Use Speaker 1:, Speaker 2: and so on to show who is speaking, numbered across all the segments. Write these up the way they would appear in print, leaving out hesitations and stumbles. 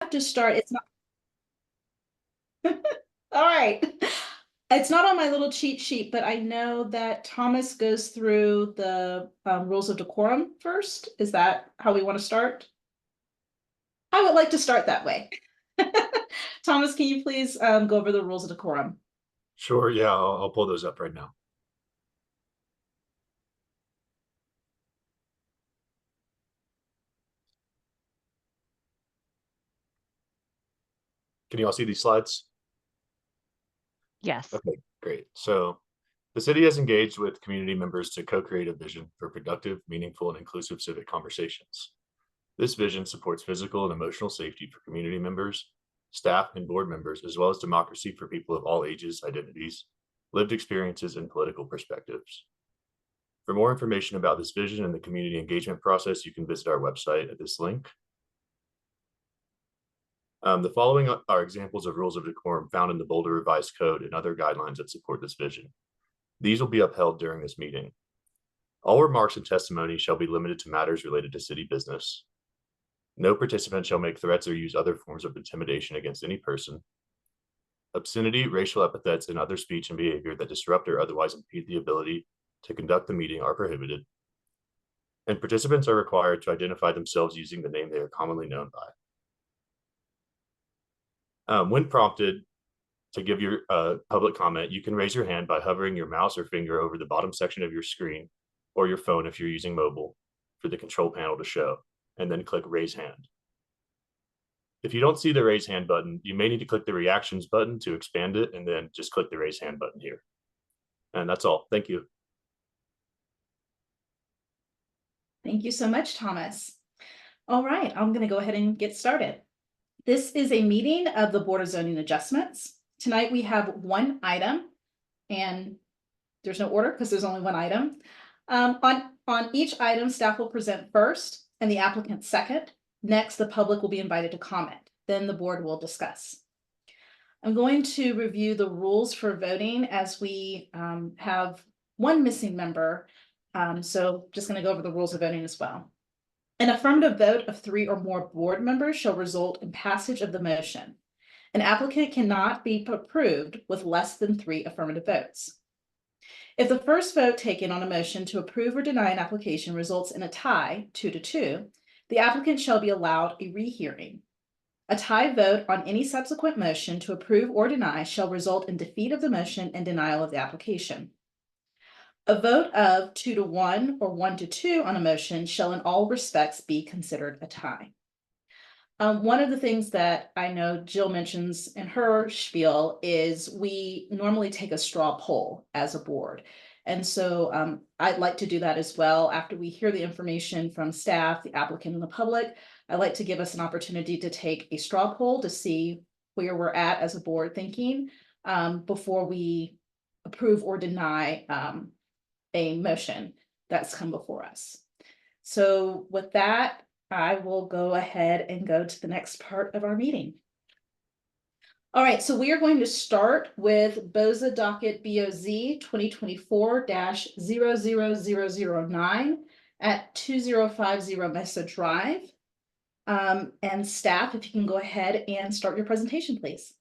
Speaker 1: Have to start. It's not. All right. It's not on my little cheat sheet, but I know that Thomas goes through the rules of decorum first. Is that how we want to start? I would like to start that way. Thomas, can you please go over the rules of decorum?
Speaker 2: Sure, yeah, I'll pull those up right now. Can you all see these slides?
Speaker 3: Yes.
Speaker 2: Okay, great. So the city has engaged with community members to co-create a vision for productive, meaningful, and inclusive civic conversations. This vision supports physical and emotional safety for community members, staff, and board members, as well as democracy for people of all ages, identities, lived experiences, and political perspectives. For more information about this vision and the community engagement process, you can visit our website at this link. The following are examples of rules of decorum found in the Boulder Revised Code and other guidelines that support this vision. These will be upheld during this meeting. All remarks and testimony shall be limited to matters related to city business. No participant shall make threats or use other forms of intimidation against any person. Obscenity, racial epithets, and other speech and behavior that disrupt or otherwise impede the ability to conduct the meeting are prohibited. And participants are required to identify themselves using the name they are commonly known by. When prompted to give your public comment, you can raise your hand by hovering your mouse or finger over the bottom section of your screen or your phone if you're using mobile for the control panel to show, and then click raise hand. If you don't see the raise hand button, you may need to click the reactions button to expand it, and then just click the raise hand button here. And that's all. Thank you.
Speaker 1: Thank you so much, Thomas. All right, I'm going to go ahead and get started. This is a meeting of the Board of Zoning Adjustments. Tonight we have one item, and there's no order because there's only one item. On each item, staff will present first and the applicant second. Next, the public will be invited to comment. Then the board will discuss. I'm going to review the rules for voting as we have one missing member. So just going to go over the rules of voting as well. An affirmative vote of 3 or more board members shall result in passage of the motion. An applicant cannot be approved with less than 3 affirmative votes. If the first vote taken on a motion to approve or deny an application results in a tie, 2-2, the applicant shall be allowed a rehearing. A tie vote on any subsequent motion to approve or deny shall result in defeat of the motion and denial of the application. A vote of 2-1 or 1-2 on a motion shall in all respects be considered a tie. One of the things that I know Jill mentions in her spiel is we normally take a straw poll as a board. And so I'd like to do that as well. After we hear the information from staff, the applicant, and the public, I'd like to give us an opportunity to take a straw poll to see where we're at as a board thinking before we approve or deny a motion that's come before us. So with that, I will go ahead and go to the next part of our meeting. All right, so we are going to start with BOZA docket BOZ 2024-00009 at 2050 Mesa Drive. And staff, if you can go ahead and start your presentation, please.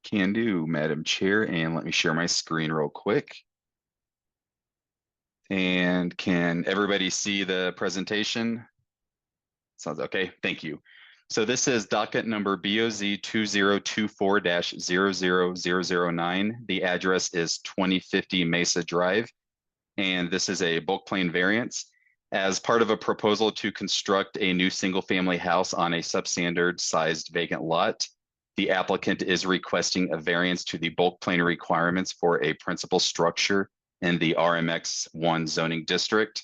Speaker 4: Can do, Madam Chair, and let me share my screen real quick. And can everybody see the presentation? Sounds okay, thank you. So this is docket number BOZ 2024-00009. The address is 2050 Mesa Drive, and this is a bulk plan variance. As part of a proposal to construct a new single-family house on a substandard sized vacant lot, the applicant is requesting a variance to the bulk plan requirements for a principal structure in the RMX1 zoning district.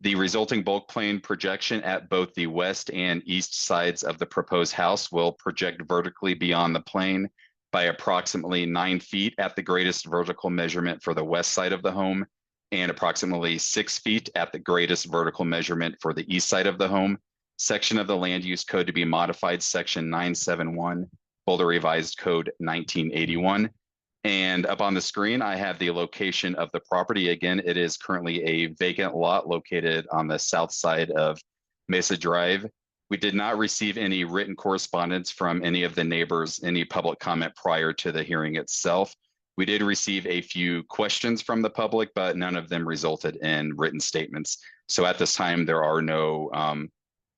Speaker 4: The resulting bulk plane projection at both the west and east sides of the proposed house will project vertically beyond the plane by approximately 9 feet at the greatest vertical measurement for the west side of the home and approximately 6 feet at the greatest vertical measurement for the east side of the home. Section of the land use code to be modified, section 971, Boulder Revised Code 1981. And up on the screen, I have the location of the property. Again, it is currently a vacant lot located on the south side of Mesa Drive. We did not receive any written correspondence from any of the neighbors, any public comment prior to the hearing itself. We did receive a few questions from the public, but none of them resulted in written statements. So at this time, there are no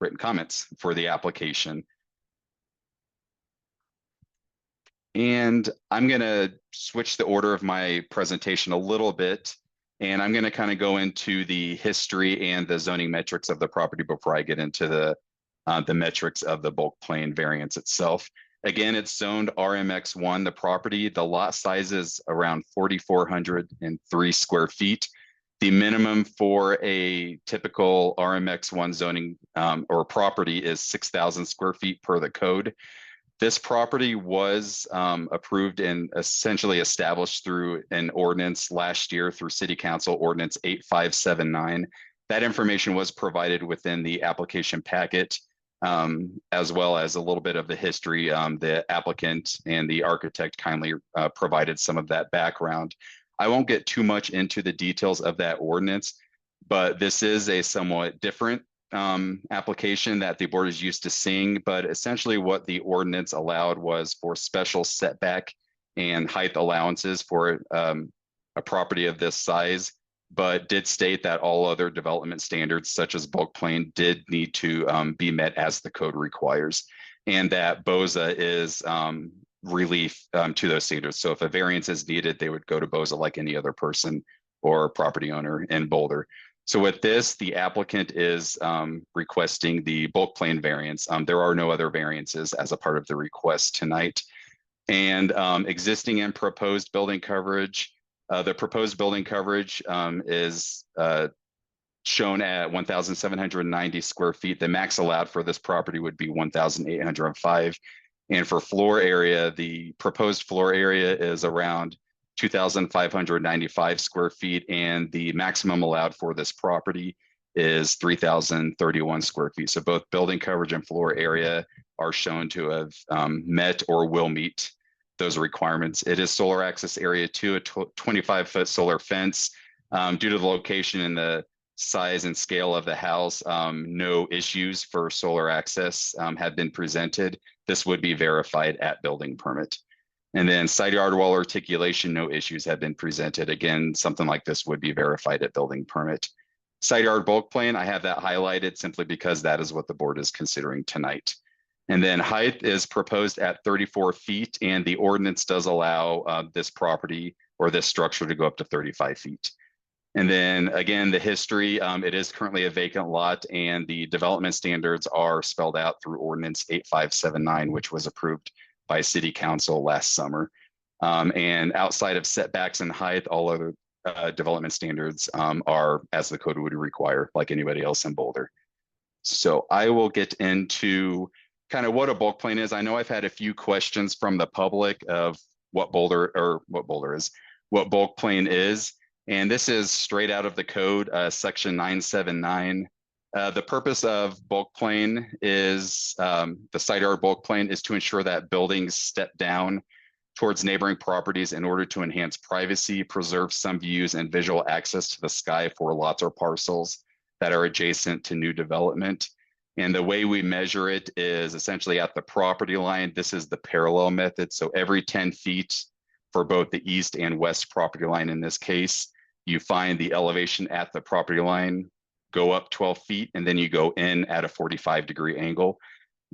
Speaker 4: written comments for the application. And I'm going to switch the order of my presentation a little bit. And I'm going to kind of go into the history and the zoning metrics of the property before I get into the metrics of the bulk plane variance itself. Again, it's zoned RMX1, the property. The lot size is around 4,403 square feet. The minimum for a typical RMX1 zoning or property is 6,000 square feet per the code. This property was approved and essentially established through an ordinance last year through City Council Ordinance 8579. That information was provided within the application packet, as well as a little bit of the history. The applicant and the architect kindly provided some of that background. I won't get too much into the details of that ordinance, but this is a somewhat different application that the board is used to seeing, but essentially what the ordinance allowed was for special setback and height allowances for a property of this size, but did state that all other development standards such as bulk plane did need to be met as the code requires, and that BOZA is relief to those standards. So if a variance is needed, they would go to BOZA like any other person or property owner in Boulder. So with this, the applicant is requesting the bulk plane variance. There are no other variances as a part of the request tonight. And existing and proposed building coverage. The proposed building coverage is shown at 1,790 square feet. The max allowed for this property would be 1,805. And for floor area, the proposed floor area is around 2,595 square feet, and the maximum allowed for this property is 3,031 square feet. So both building coverage and floor area are shown to have met or will meet those requirements. It is solar access area 2, a 25-foot solar fence. Due to the location and the size and scale of the house, no issues for solar access have been presented. This would be verified at building permit. And then side yard wall articulation, no issues have been presented. Again, something like this would be verified at building permit. Side yard bulk plane, I have that highlighted simply because that is what the board is considering tonight. And then height is proposed at 34 feet, and the ordinance does allow this property or this structure to go up to 35 feet. And then again, the history, it is currently a vacant lot, and the development standards are spelled out through Ordinance 8579, which was approved by City Council last summer. And outside of setbacks and height, all other development standards are as the code would require, like anybody else in Boulder. So I will get into kind of what a bulk plane is. I know I've had a few questions from the public of what bulk plane is. And this is straight out of the code, section 979. The purpose of bulk plane is, the side yard bulk plane is to ensure that buildings step down towards neighboring properties in order to enhance privacy, preserve some views, and visual access to the sky for lots or parcels that are adjacent to new development. And the way we measure it is essentially at the property line. This is the parallel method. So every 10 feet for both the east and west property line in this case, you find the elevation at the property line, go up 12 feet, and then you go in at a 45-degree angle.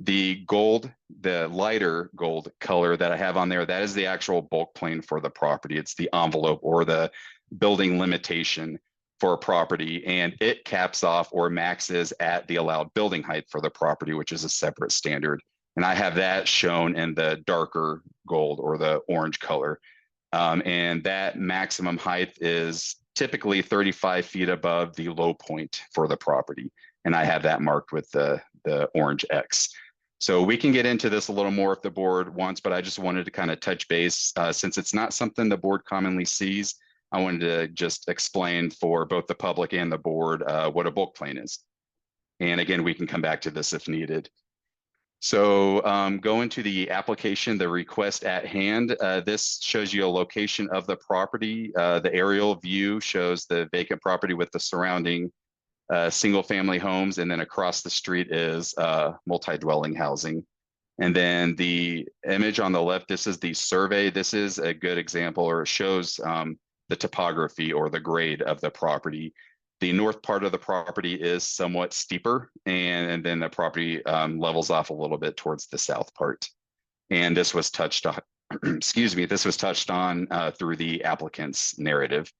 Speaker 4: The gold, the lighter gold color that I have on there, that is the actual bulk plane for the property. It's the envelope or the building limitation for a property, and it caps off or maxes at the allowed building height for the property, which is a separate standard. And I have that shown in the darker gold or the orange color. And that maximum height is typically 35 feet above the low point for the property. And I have that marked with the orange X. So we can get into this a little more if the board wants, but I just wanted to kind of touch base since it's not something the board commonly sees. I wanted to just explain for both the public and the board what a bulk plane is. And again, we can come back to this if needed. So go into the application, the request at hand. This shows you a location of the property. The aerial view shows the vacant property with the surrounding single family homes, and then across the street is multi-dwelling housing. And then the image on the left, this is the survey. This is a good example, or it shows the topography or the grade of the property. The north part of the property is somewhat steeper, and then the property levels off a little bit towards the south part. And this was touched on, excuse me, this was touched on through the applicant's narrative.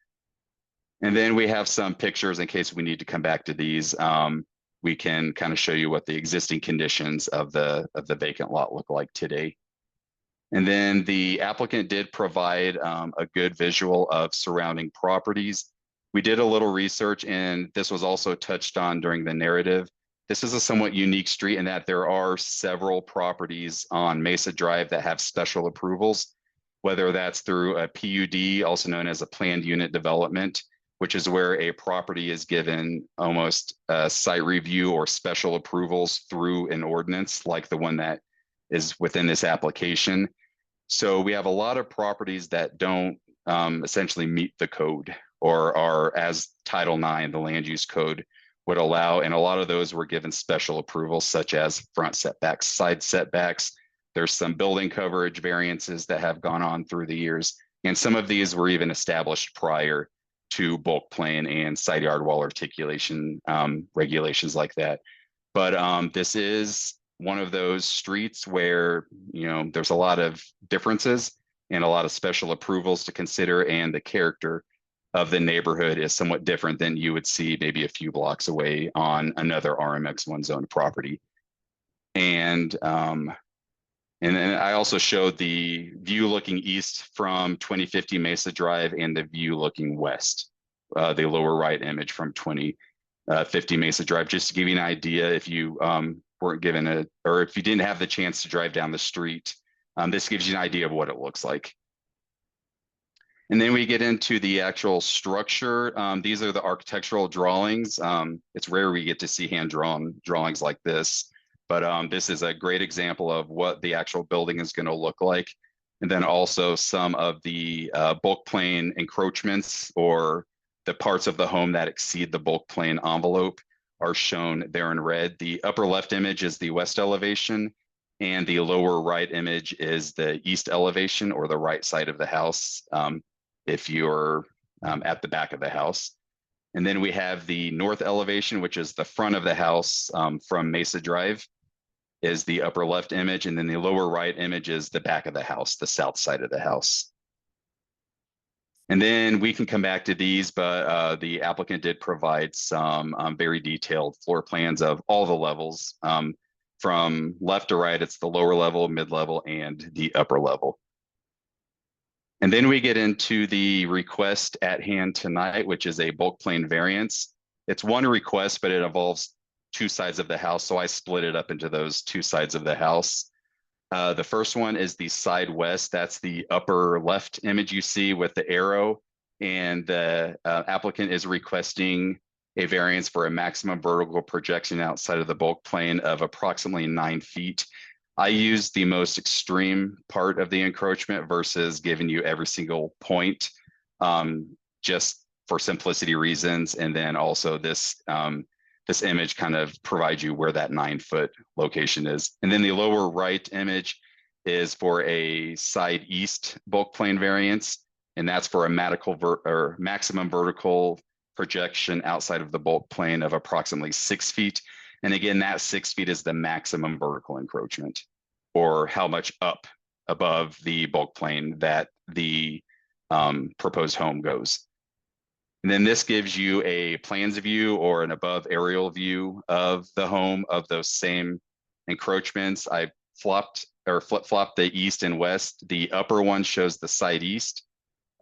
Speaker 4: And then we have some pictures in case we need to come back to these. We can kind of show you what the existing conditions of the vacant lot look like today. And then the applicant did provide a good visual of surrounding properties. We did a little research, and this was also touched on during the narrative. This is a somewhat unique street in that there are several properties on Mesa Drive that have special approvals, whether that's through a PUD, also known as a planned unit development, which is where a property is given almost a site review or special approvals through an ordinance like the one that is within this application. So we have a lot of properties that don't essentially meet the code or are as Title IX, the land use code, would allow. And a lot of those were given special approvals such as front setbacks, side setbacks. There's some building coverage variances that have gone on through the years. And some of these were even established prior to bulk plan and side yard wall articulation regulations like that. But this is one of those streets where, you know, there's a lot of differences and a lot of special approvals to consider, and the character of the neighborhood is somewhat different than you would see maybe a few blocks away on another RMX1 zone property. And then I also showed the view looking east from 2050 Mesa Drive and the view looking west, the lower right image from 2050 Mesa Drive, just to give you an idea if you weren't given or if you didn't have the chance to drive down the street. This gives you an idea of what it looks like. And then we get into the actual structure. These are the architectural drawings. It's rare we get to see hand-drawn drawings like this, but this is a great example of what the actual building is going to look like. And then also some of the bulk plane encroachments or the parts of the home that exceed the bulk plane envelope are shown there in red. The upper left image is the west elevation, and the lower right image is the east elevation, or the right side of the house, if you're at the back of the house. And then we have the north elevation, which is the front of the house from Mesa Drive, is the upper left image. And then the lower right image is the back of the house, the south side of the house. And then we can come back to these, but the applicant did provide some very detailed floor plans of all the levels. From left to right, it's the lower level, mid-level, and the upper level. And then we get into the request at hand tonight, which is a bulk plane variance. It's one request, but it involves two sides of the house. So I split it up into those two sides of the house. The first one is the side west. That's the upper left image you see with the arrow. And the applicant is requesting a variance for a maximum vertical projection outside of the bulk plane of approximately 9 feet. I use the most extreme part of the encroachment versus giving you every single point, just for simplicity reasons. And then also this image kind of provides you where that 9-foot location is. And then the lower right image is for a side east bulk plane variance. And that's for a maximum vertical projection outside of the bulk plane of approximately 6 feet. And again, that 6 feet is the maximum vertical encroachment, or how much up above the bulk plane that the proposed home goes. And then this gives you a plans view or an above aerial view of the home of those same encroachments. I flip-flopped the east and west. The upper one shows the side east.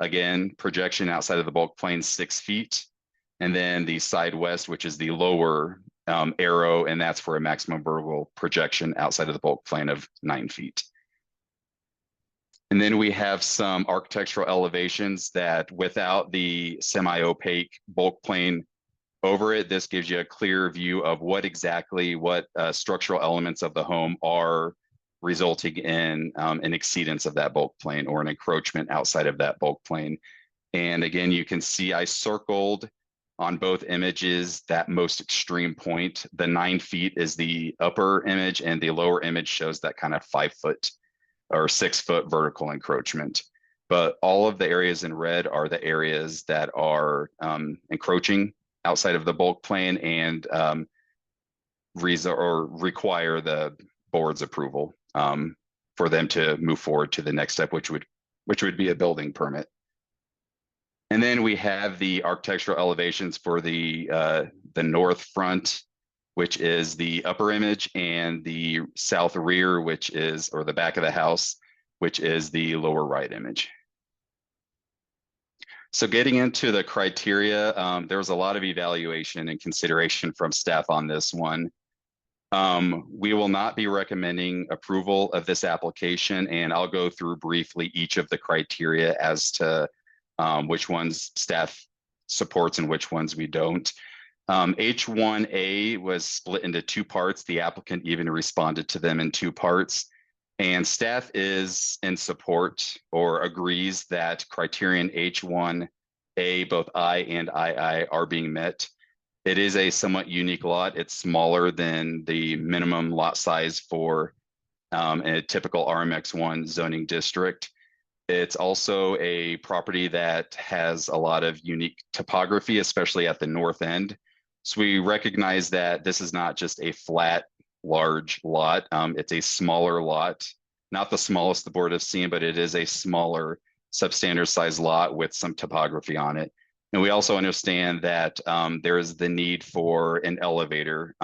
Speaker 4: Again, projection outside of the bulk plane, 6 feet. And then the side west, which is the lower arrow, and that's for a maximum vertical projection outside of the bulk plane of 9 feet. And then we have some architectural elevations that, without the semi-opaque bulk plane over it, this gives you a clear view of what structural elements of the home are resulting in an exceedance of that bulk plane or an encroachment outside of that bulk plane. And again, you can see I circled On both images, that most extreme point, the 9 feet is the upper image, and the lower image shows that kind of 5 foot or 6 foot vertical encroachment. But all of the areas in red are the areas that are encroaching outside of the bulk plan and require the board's approval for them to move forward to the next step, which would be a building permit. And then we have the architectural elevations for the north front, which is the upper image, and the south rear, which is, or the back of the house, which is the lower right image. So getting into the criteria, there was a lot of evaluation and consideration from staff on this one. We will not be recommending approval of this application, and I'll go through briefly each of the criteria as to which ones staff supports and which ones we don't. H1A was split into 2 parts. The applicant even responded to them in 2 parts. And staff is in support or agrees that criterion H1A, both I and II are being met. It is a somewhat unique lot. It's smaller than the minimum lot size for a typical RMX1 zoning district. It's also a property that has a lot of unique topography, especially at the north end. So we recognize that this is not just a flat, large lot. It's a smaller lot, not the smallest the board has seen, but it is a smaller substandard size lot with some topography on it. And we also understand that there is the need for an elevator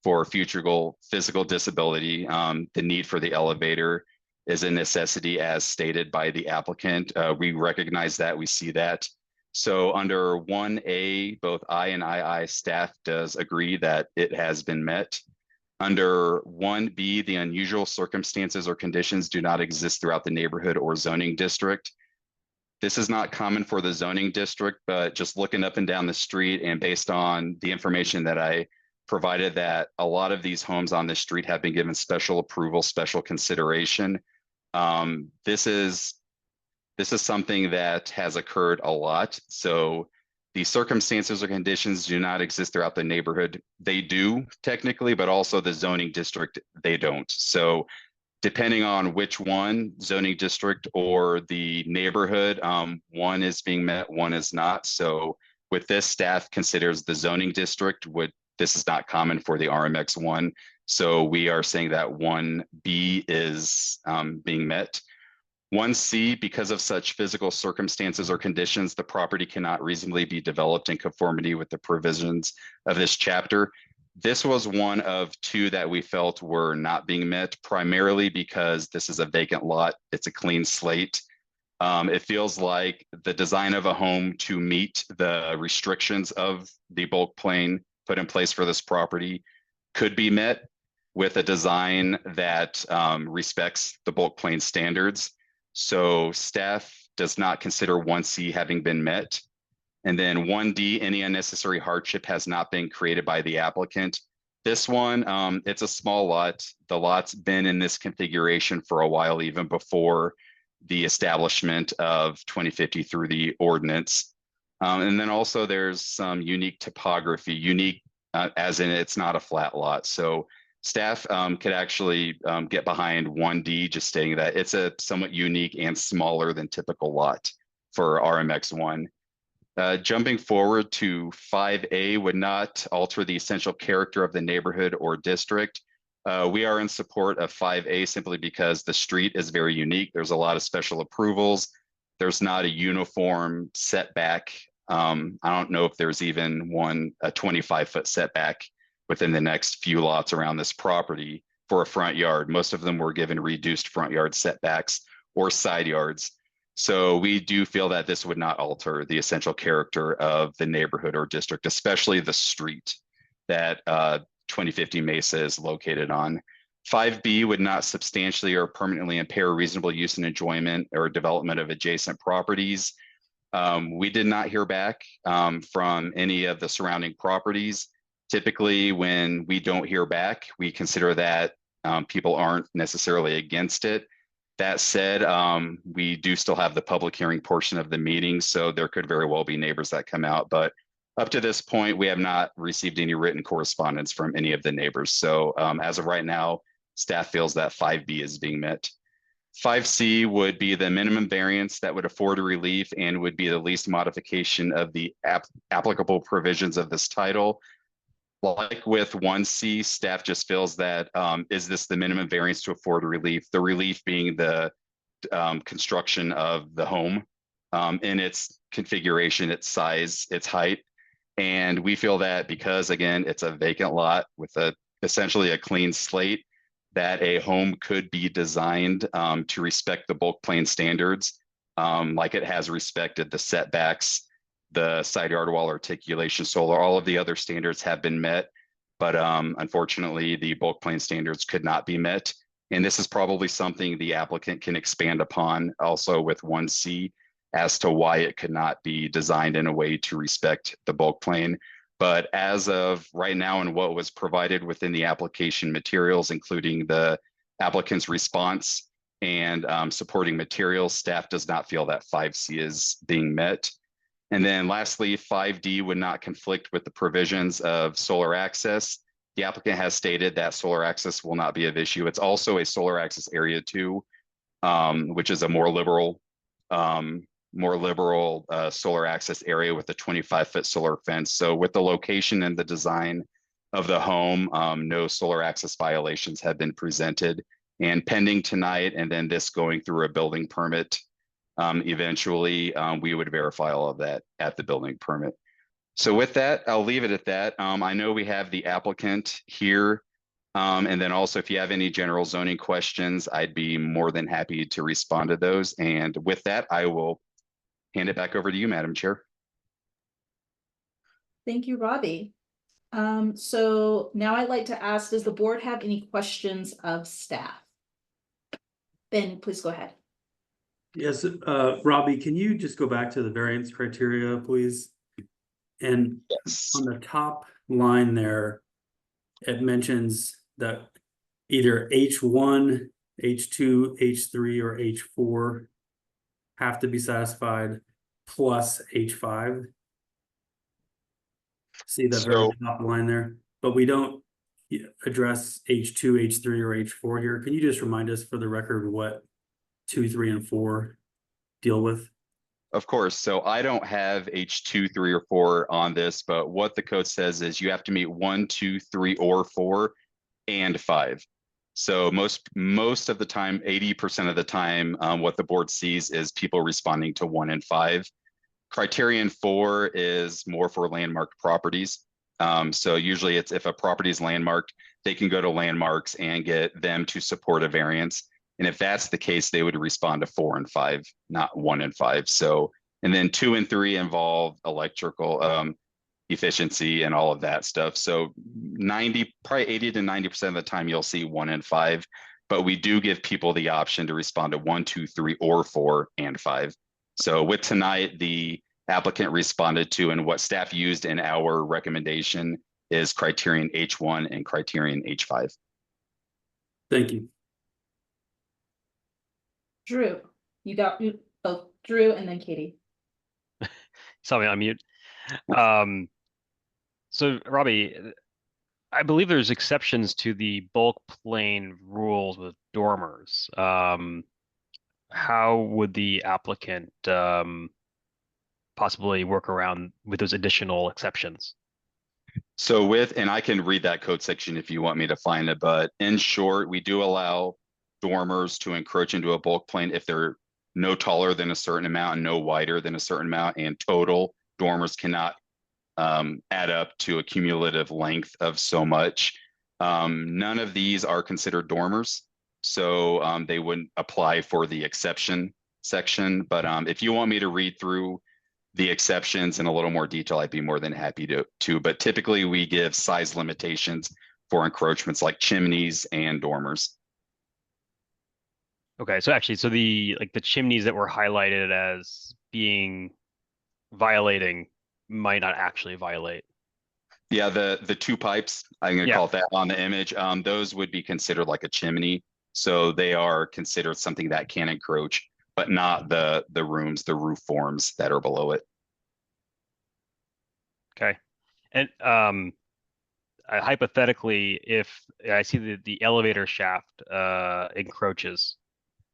Speaker 4: for future physical disability. The need for the elevator is a necessity as stated by the applicant. We recognize that, we see that. So under 1A, both I and II staff does agree that it has been met. Under 1B, the unusual circumstances or conditions do not exist throughout the neighborhood or zoning district. This is not common for the zoning district, but just looking up and down the street and based on the information that I provided, that a lot of these homes on this street have been given special approval, special consideration. This is something that has occurred a lot. So the circumstances or conditions do not exist throughout the neighborhood. They do technically, but also the zoning district, they don't. So depending on which one, zoning district or the neighborhood, one is being met, one is not. So with this, staff considers the zoning district this is not common for the RMX1. So we are saying that 1B is being met. 1C, because of such physical circumstances or conditions, the property cannot reasonably be developed in conformity with the provisions of this chapter. This was one of 2 that we felt were not being met, primarily because this is a vacant lot. It's a clean slate. It feels like the design of a home to meet the restrictions of the bulk plan put in place for this property could be met with a design that respects the bulk plan standards. So staff does not consider 1C having been met. And then 1D, any unnecessary hardship has not been created by the applicant. This one, it's a small lot. The lot's been in this configuration for a while, even before the establishment of 2050 through the ordinance. And then also there's some unique topography, as in it's not a flat lot. So staff could actually get behind 1D, just stating that it's a somewhat unique and smaller than typical lot for RMX1. Jumping forward to 5A would not alter the essential character of the neighborhood or district. We are in support of 5A simply because the street is very unique. There's a lot of special approvals. There's not a uniform setback. I don't know if there's even a 25-foot setback within the next few lots around this property for a front yard. Most of them were given reduced front yard setbacks or side yards. So we do feel that this would not alter the essential character of the neighborhood or district, especially the street that 2050 Mesa is located on. 5B would not substantially or permanently impair reasonable use and enjoyment or development of adjacent properties. We did not hear back from any of the surrounding properties. Typically, when we don't hear back, we consider that people aren't necessarily against it. That said, we do still have the public hearing portion of the meeting, so there could very well be neighbors that come out, but Up to this point, we have not received any written correspondence from any of the neighbors. So as of right now, staff feels that 5B is being met. 5C would be the minimum variance that would afford relief and would be the least modification of the applicable provisions of this title. Like with 1C, staff just feels that is this the minimum variance to afford relief? The relief being the construction of the home in its configuration, its size, its height. And we feel that because, again, it's a vacant lot with essentially a clean slate, that a home could be designed to respect the bulk plane standards, like it has respected the setbacks, the side yard wall articulation, solar, all of the other standards have been met. But unfortunately, the bulk plane standards could not be met. And this is probably something the applicant can expand upon also with 1C as to why it could not be designed in a way to respect the bulk plane. But as of right now and what was provided within the application materials, including the applicant's response and supporting materials, staff does not feel that 5C is being met. And then lastly, 5D would not conflict with the provisions of solar access. The applicant has stated that solar access will not be of issue. It's also a solar access area 2, which is a more liberal solar access area with a 25-foot solar fence. So with the location and the design of the home, no solar access violations have been presented. And pending tonight, and then this going through a building permit, eventually we would verify all of that at the building permit. So with that, I'll leave it at that. I know we have the applicant here. And then also, if you have any general zoning questions, I'd be more than happy to respond to those. And with that, I will hand it back over to you, Madam Chair.
Speaker 1: Thank you, Robbie. So now I'd like to ask, does the board have any questions of staff? Ben, please go ahead.
Speaker 3: Yes, Robbie, can you just go back to the variance criteria, please? And
Speaker 4: Yes.
Speaker 3: on the top line there, it mentions that either H1, H2, H3, or H4 have to be satisfied plus H5. See that very top line there, but we don't address H2, H3, or H4 here. Can you just remind us for the record what 2, 3, and 4 deal with?
Speaker 4: Of course. So I don't have H2, 3, or 4 on this, but what the code says is you have to meet 1, 2, 3, or 4, and 5. So most of the time, 80% of the time, what the board sees is people responding to 1 and 5. Criterion 4 is more for landmarked properties. So usually it's if a property is landmarked, they can go to landmarks and get them to support a variance. And if that's the case, they would respond to 4 and 5, not 1 and 5. So, and then 2 and 3 involve electrical efficiency and all of that stuff. So probably 80 to 90% of the time you'll see 1 and 5, but we do give people the option to respond to 1, 2, 3, or 4 and 5. So with tonight, the applicant responded to, and what staff used in our recommendation is criterion H1 and criterion H5.
Speaker 3: Thank you.
Speaker 1: Drew, you got both Drew and then Katie.
Speaker 5: Saw me on mute. So Robbie, I believe there's exceptions to the bulk plane rules with dormers. How would the applicant possibly work around with those additional exceptions?
Speaker 4: So and I can read that code section if you want me to find it, but in short, we do allow dormers to encroach into a bulk plane if they're no taller than a certain amount and no wider than a certain amount, and total dormers cannot add up to a cumulative length of so much. None of these are considered dormers, so they wouldn't apply for the exception section. But if you want me to read through the exceptions in a little more detail, I'd be more than happy to. But typically we give size limitations for encroachments like chimneys and dormers.
Speaker 5: Okay, so actually, so the chimneys that were highlighted as being violating might not actually violate.
Speaker 4: Yeah, the 2 pipes, I'm gonna
Speaker 5: Yeah.
Speaker 4: call it that on the image, those would be considered like a chimney. So they are considered something that can encroach, but not the rooms, the roof forms that are below it.
Speaker 5: Okay. And hypothetically, if I see the elevator shaft encroaches,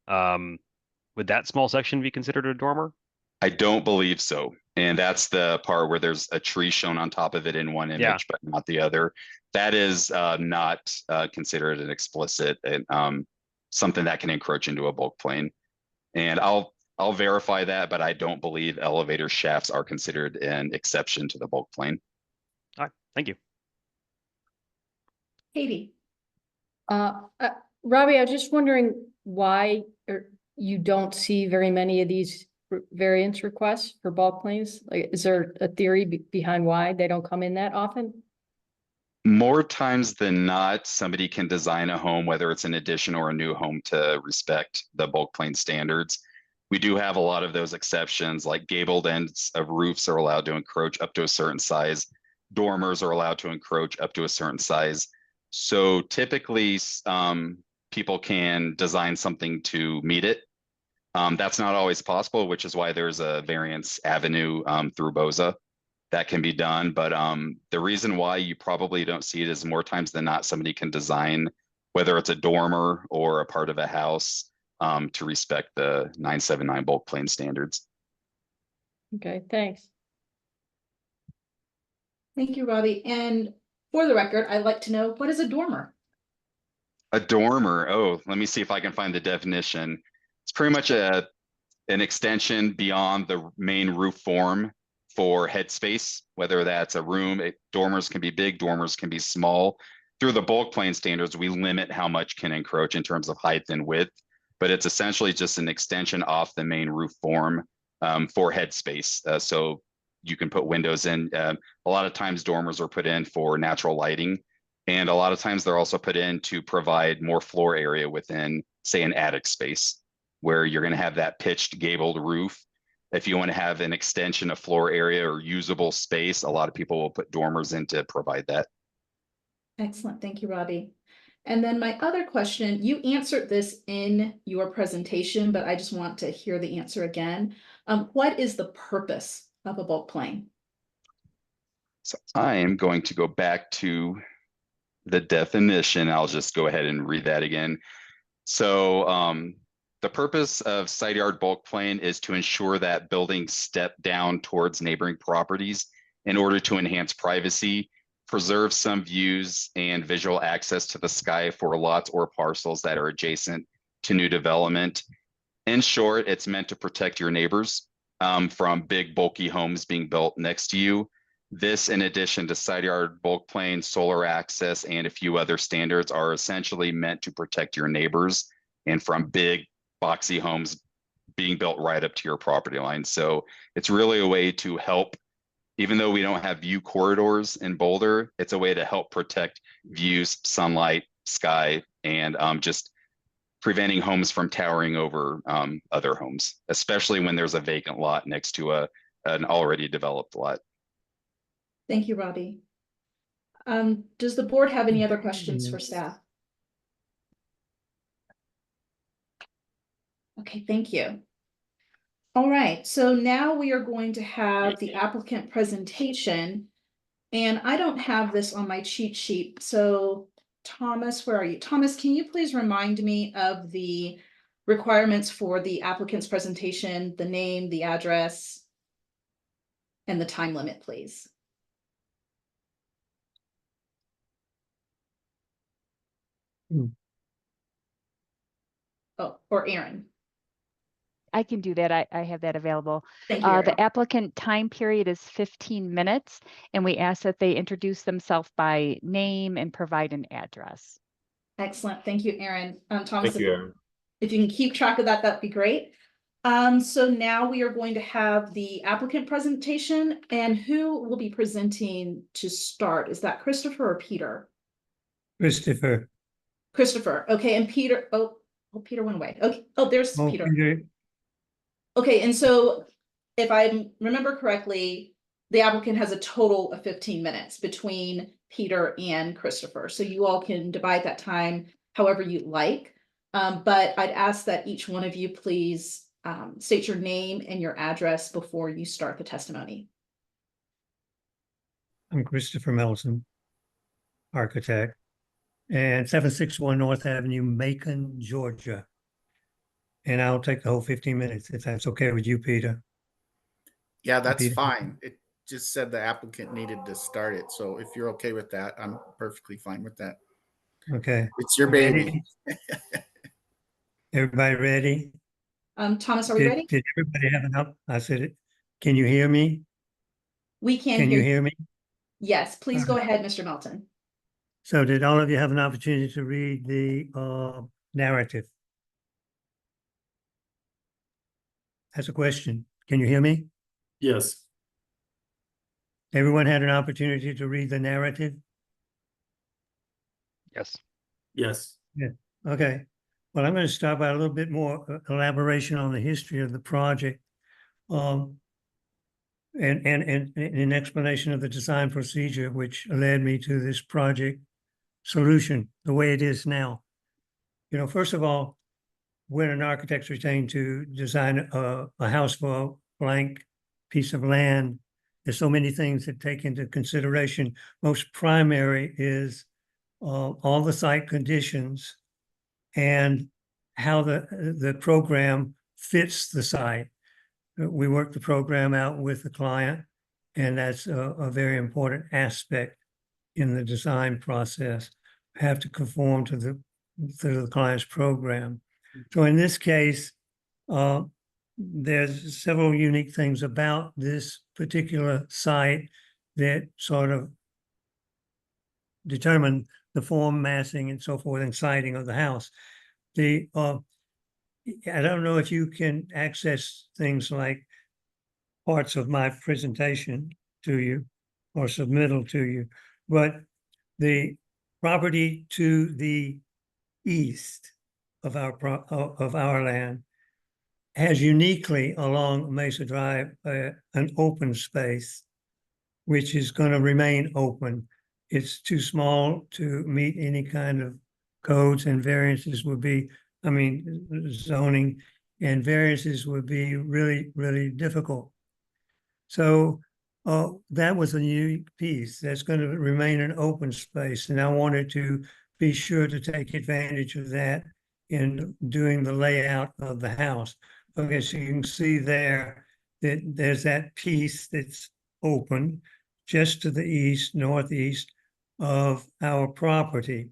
Speaker 5: would that small section be considered a dormer?
Speaker 4: I don't believe so. And that's the part where there's a tree shown on top of it in one
Speaker 5: Yeah.
Speaker 4: image, but not the other. That is not considered an explicit something that can encroach into a bulk plane. And I'll verify that, but I don't believe elevator shafts are considered an exception to the bulk plane.
Speaker 5: All right, thank you.
Speaker 1: Katie?
Speaker 6: Robbie, I was just wondering why you don't see very many of these variance requests for bulk planes? Like, is there a theory behind why they don't come in that often?
Speaker 4: More times than not, somebody can design a home, whether it's an addition or a new home, to respect the bulk plane standards. We do have a lot of those exceptions, like gabled ends of roofs are allowed to encroach up to a certain size. Dormers are allowed to encroach up to a certain size. So typically, people can design something to meet it. That's not always possible, which is why there's a variance avenue through BOZA that can be done. But the reason why you probably don't see it is more times than not, somebody can design, whether it's a dormer or a part of a house, to respect the 979 bulk plane standards.
Speaker 6: Okay, thanks.
Speaker 1: Thank you, Robbie. And for the record, I'd like to know, what is a dormer?
Speaker 4: A dormer, oh, let me see if I can find the definition. It's pretty much an extension beyond the main roof form for headspace, whether that's a room. Dormers can be big, dormers can be small. Through the bulk plane standards, we limit how much can encroach in terms of height and width, but it's essentially just an extension off the main roof form for headspace. So you can put windows in. A lot of times dormers are put in for natural lighting, and a lot of times they're also put in to provide more floor area within, say, an attic space, where you're going to have that pitched gabled roof. If you want to have an extension of floor area or usable space, a lot of people will put dormers in to provide that.
Speaker 1: Excellent. Thank you, Robbie. And then my other question, you answered this in your presentation, but I just want to hear the answer again. What is the purpose of a bulk plane?
Speaker 4: So I am going to go back to the definition. I'll just go ahead and read that again. So the purpose of side yard bulk plane is to ensure that buildings step down towards neighboring properties in order to enhance privacy, preserve some views and visual access to the sky for lots or parcels that are adjacent to new development. In short, it's meant to protect your neighbors from big bulky homes being built next to you. This, in addition to side yard bulk plane, solar access, and a few other standards, are essentially meant to protect your neighbors and from big boxy homes being built right up to your property line. So it's really a way to help, even though we don't have view corridors in Boulder, it's a way to help protect views, sunlight, sky, and just preventing homes from towering over other homes, especially when there's a vacant lot next to an already developed lot.
Speaker 1: Thank you, Robbie. Does the board have any other questions for staff? Okay, thank you. All right, so now we are going to have the applicant presentation. And I don't have this on my cheat sheet, so Thomas, where are you? Thomas, can you please remind me of the requirements for the applicant's presentation, the name, the address, and the time limit, please? Oh, or Aaron.
Speaker 7: I can do that. I have that available.
Speaker 1: Thank you, Aaron.
Speaker 7: The applicant time period is 15 minutes, and we ask that they introduce themselves by name and provide an address.
Speaker 1: Excellent. Thank you, Aaron. Thomas,
Speaker 2: Thank you, Aaron.
Speaker 1: if you can keep track of that, that'd be great. So now we are going to have the applicant presentation, and who will be presenting to start? Is that Christopher or Peter?
Speaker 8: Christopher.
Speaker 1: Christopher. Okay, and Peter. Oh, Peter went away. Okay. Oh, there's Peter.
Speaker 8: Peter.
Speaker 1: Okay, and so if I remember correctly, the applicant has a total of 15 minutes between Peter and Christopher. So you all can divide that time however you like. But I'd ask that each one of you please state your name and your address before you start the testimony.
Speaker 8: I'm Christopher Melton, architect, and 761 North Avenue, Macon, Georgia. And I'll take the whole 15 minutes if that's okay with you, Peter.
Speaker 9: Yeah, that's
Speaker 8: Peter?
Speaker 9: fine. It just said the applicant needed to start it. So if you're okay with that, I'm perfectly fine with that.
Speaker 8: Okay.
Speaker 9: It's your baby.
Speaker 8: Ready? Everybody ready?
Speaker 1: Thomas, are we ready?
Speaker 8: Did everybody have enough? I said it. Can you hear me?
Speaker 1: We can
Speaker 8: Can
Speaker 1: hear
Speaker 8: you
Speaker 1: you.
Speaker 8: hear me?
Speaker 1: Yes, please go ahead, Mr. Melton.
Speaker 8: So did all of you have an opportunity to read the narrative? That's a question. Can you hear me?
Speaker 3: Yes.
Speaker 8: Everyone had an opportunity to read the narrative?
Speaker 5: Yes.
Speaker 3: Yes.
Speaker 8: Okay. Well, I'm going to start by a little bit more elaboration on the history of the project. And an explanation of the design procedure, which led me to this project solution, the way it is now. You know, first of all, when an architect's retained to design a house for a blank piece of land, there's so many things that take into consideration. Most primary is all the site conditions and how the program fits the site. We work the program out with the client, and that's a very important aspect in the design process. Have to conform to the client's program. So in this case, there's several unique things about this particular site that sort of determine the form, massing, and so forth, and siding of the house. I don't know if you can access things like parts of my presentation to you or submittal to you, but the property to the east of our land has uniquely along Mesa Drive an open space, which is going to remain open. It's too small to meet any kind of codes, and variances would be, zoning and variances would be really, really difficult. So that was a new piece that's going to remain an open space. And I wanted to be sure to take advantage of that in doing the layout of the house. Okay, so you can see there that there's that piece that's open just to the east, northeast of our property.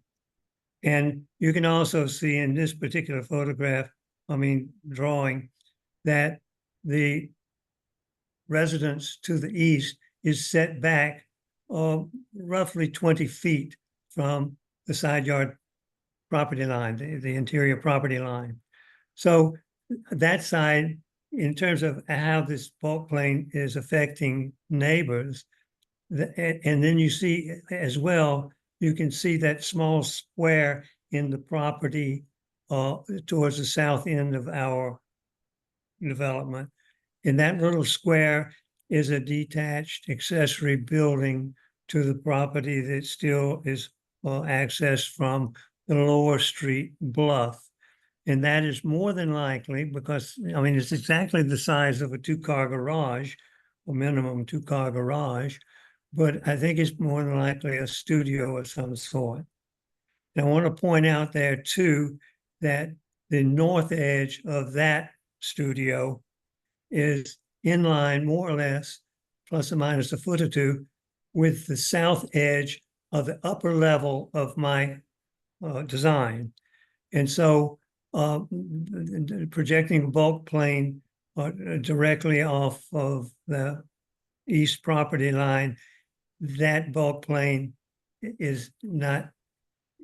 Speaker 8: And you can also see in this particular photograph, drawing, that the residence to the east is set back roughly 20 feet from the side yard property line, the interior property line. So that side, in terms of how this bulk plane is affecting neighbors, and then you see as well, you can see that small square in the property towards the south end of our development. And that little square is a detached accessory building to the property that still is accessed from the lower street bluff. And that is more than likely because, it's exactly the size of a two-car garage, or minimum two-car garage, but I think it's more than likely a studio of some sort. And I want to point out there too, that the north edge of that studio is in line more or less, plus or minus a foot or two, with the south edge of the upper level of my design. And so projecting a bulk plane directly off of the east property line, that bulk plane is not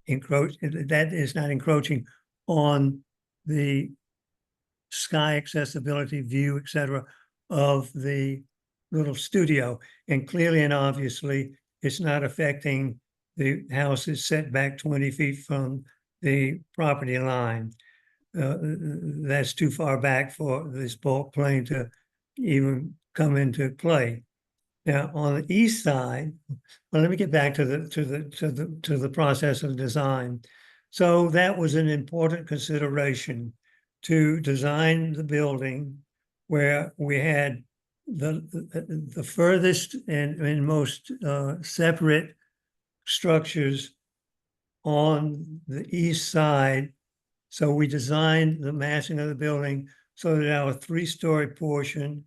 Speaker 8: encroaching on the sky accessibility view, et cetera, of the little studio. And clearly and obviously, it's not affecting the house is set back 20 feet from the property line. That's too far back for this bulk plane to even come into play. Now, on the east side, well, let me get back to the process of design. So that was an important consideration to design the building where we had the furthest and most separate structures on the east side. So we designed the massing of the building so that our three-story portion,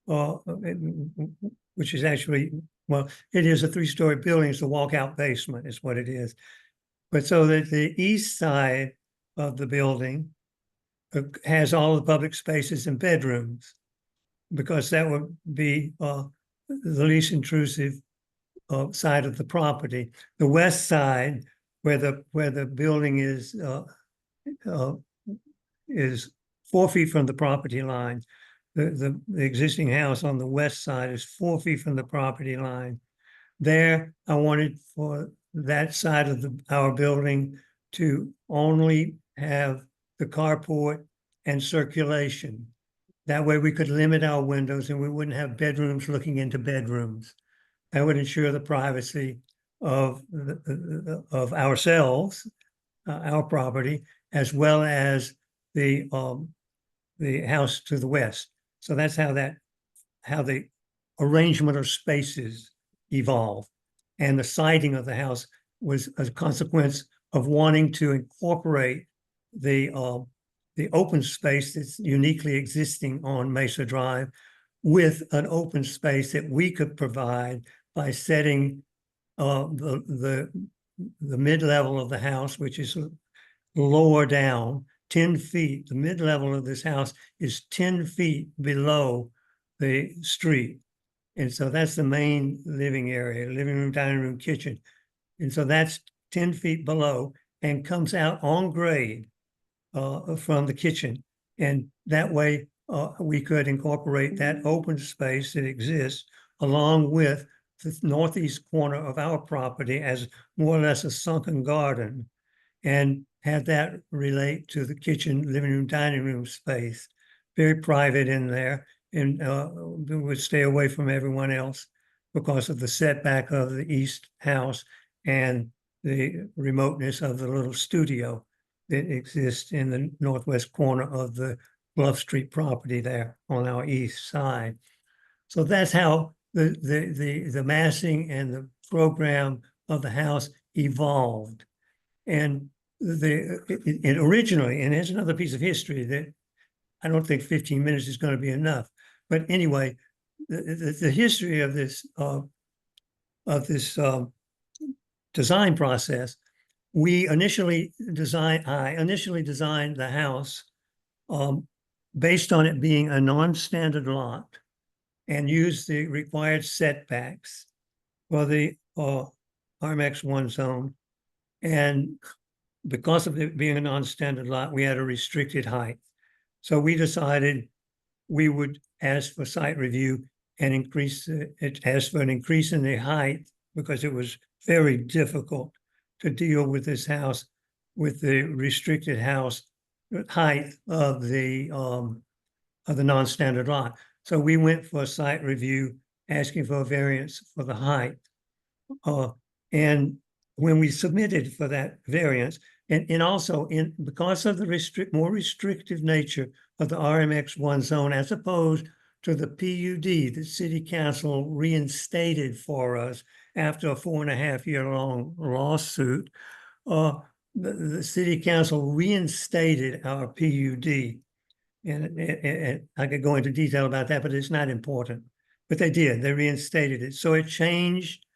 Speaker 8: which is actually, well, it is a three-story building. It's a walkout basement is what it is. But so that the east side of the building has all the public spaces and bedrooms, because that would be the least intrusive side of the property. The west side, where the building is 4 feet from the property line. The existing house on the west side is 4 feet from the property line. There, I wanted for that side of our building to only have the carport and circulation. That way we could limit our windows and we wouldn't have bedrooms looking into bedrooms. That would ensure the privacy of ourselves, our property, as well as the house to the west. So that's how the arrangement of spaces evolved. And the siding of the house was a consequence of wanting to incorporate the open space that's uniquely existing on Mesa Drive with an open space that we could provide by setting the mid-level of the house, which is lower down 10 feet. The mid-level of this house is 10 feet below the street. And so that's the main living area, living room, dining room, kitchen. And so that's 10 feet below and comes out on grade from the kitchen. And that way we could incorporate that open space that exists along with the northeast corner of our property as more or less a sunken garden, and have that relate to the kitchen, living room, dining room space. Very private in there, and would stay away from everyone else because of the setback of the east house and the remoteness of the little studio that exists in the northwest corner of the Bluff Street property there on our east side. So that's how the massing and the program of the house evolved. And it originally, and here's another piece of history that I don't think 15 minutes is going to be enough. But anyway, the history of this design process, I initially designed the house based on it being a non-standard lot, and used the required setbacks for the RMX1 zone. And because of it being a non-standard lot, we had a restricted height. So we decided we would ask for site review and ask for an increase in the height, because it was very difficult to deal with this house with the restricted house height of the non-standard lot. So we went for a site review, asking for a variance for the height. And when we submitted for that variance, and also because of the more restrictive nature of the RMX1 zone, as opposed to the PUD that City Council reinstated for us after a 4.5-year-long lawsuit, the City Council reinstated our PUD. And I could go into detail about that, but it's not important. But they did, they reinstated it. So it changed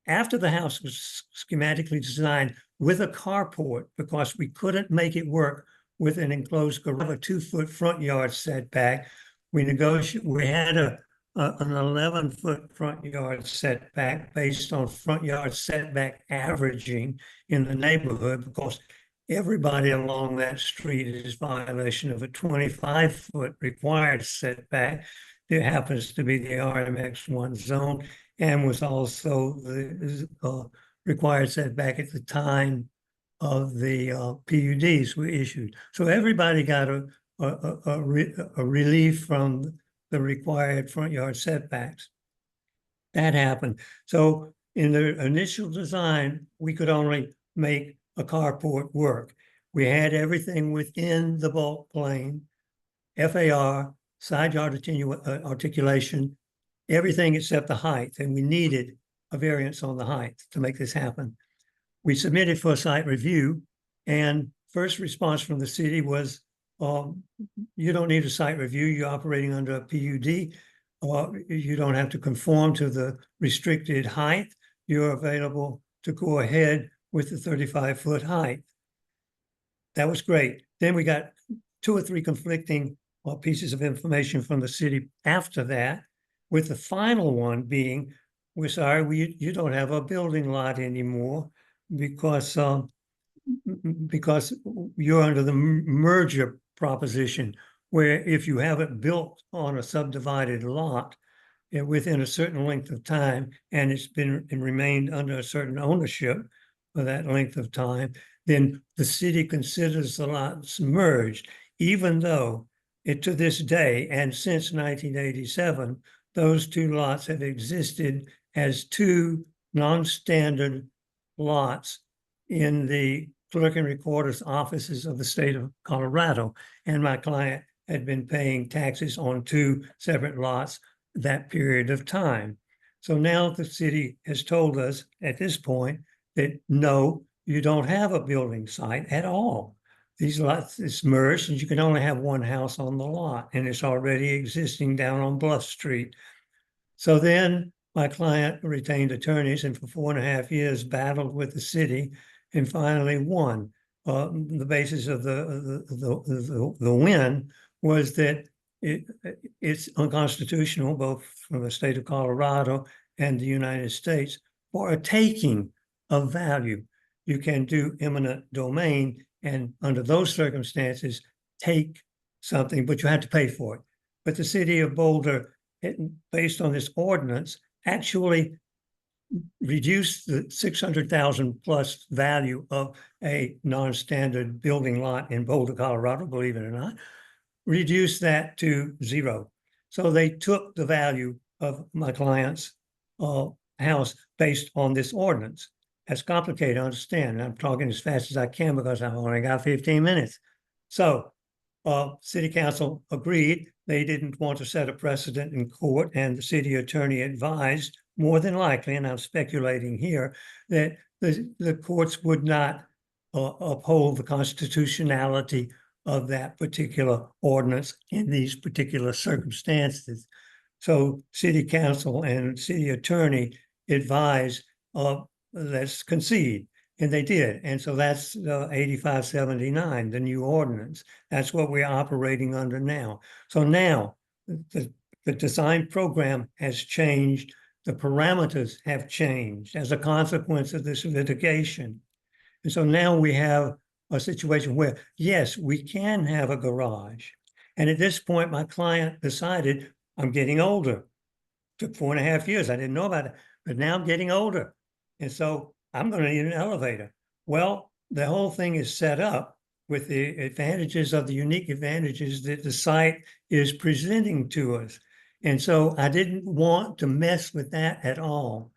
Speaker 8: after the house was schematically designed with a carport, because we couldn't make it work with an enclosed garage, a 2-foot front yard setback. We had an 11-foot front yard setback based on front yard setback averaging in the neighborhood, because everybody along that street is violation of a 25-foot required setback. There happens to be the RMX1 zone, and was also the required setback at the time of the PUDs were issued. So everybody got a relief from the required front yard setbacks. That happened. So in the initial design, we could only make a carport work. We had everything within the bulk plane, FAR, side yard articulation, everything except the height, and we needed a variance on the height to make this happen. We submitted for a site review, and first response from the city was, you don't need a site review, you're operating under a PUD, you don't have to conform to the restricted height, you're available to go ahead with the 35-foot height. That was great. Then we got 2 or 3 conflicting pieces of information from the city after that, with the final one being, we're sorry, you don't have a building lot anymore because you're under the merger proposition, where if you have it built on a subdivided lot within a certain length of time, and it's been and remained under a certain ownership for that length of time, then the city considers the lots merged, even though to this day and since 1987, those 2 lots have existed as 2 non-standard lots in the clerk and recorder's offices of the state of Colorado. And my client had been paying taxes on 2 separate lots that period of time. So now the city has told us at this point that no, you don't have a building site at all. These lots is merged and you can only have 1 house on the lot, and it's already existing down on Bluff Street. So then my client retained attorneys and for 4.5 years battled with the city and finally won. The basis of the win was that it's unconstitutional, both from the state of Colorado and the United States, for a taking of value. You can do eminent domain and under those circumstances, take something, but you have to pay for it. But the city of Boulder, based on this ordinance, actually reduced the 600,000 plus value of a non-standard building lot in Boulder, Colorado, believe it or not, reduced that to 0. So they took the value of my client's house based on this ordinance. That's complicated to understand. I'm talking as fast as I can because I've only got 15 minutes. So city council agreed. They didn't want to set a precedent in court, and the city attorney advised, more than likely, and I'm speculating here, that the courts would not uphold the constitutionality of that particular ordinance in these particular circumstances. So city council and city attorney advised, let's concede, and they did. And so that's 8579, the new ordinance. That's what we're operating under now. So now the design program has changed. The parameters have changed as a consequence of this litigation. And so now we have a situation where, yes, we can have a garage. And at this point, my client decided, I'm getting older. Took 4.5 years. I didn't know about it, but now I'm getting older. And so I'm going to need an elevator. Well, the whole thing is set up with the advantages of the unique advantages that the site is presenting to us. And so I didn't want to mess with that at all.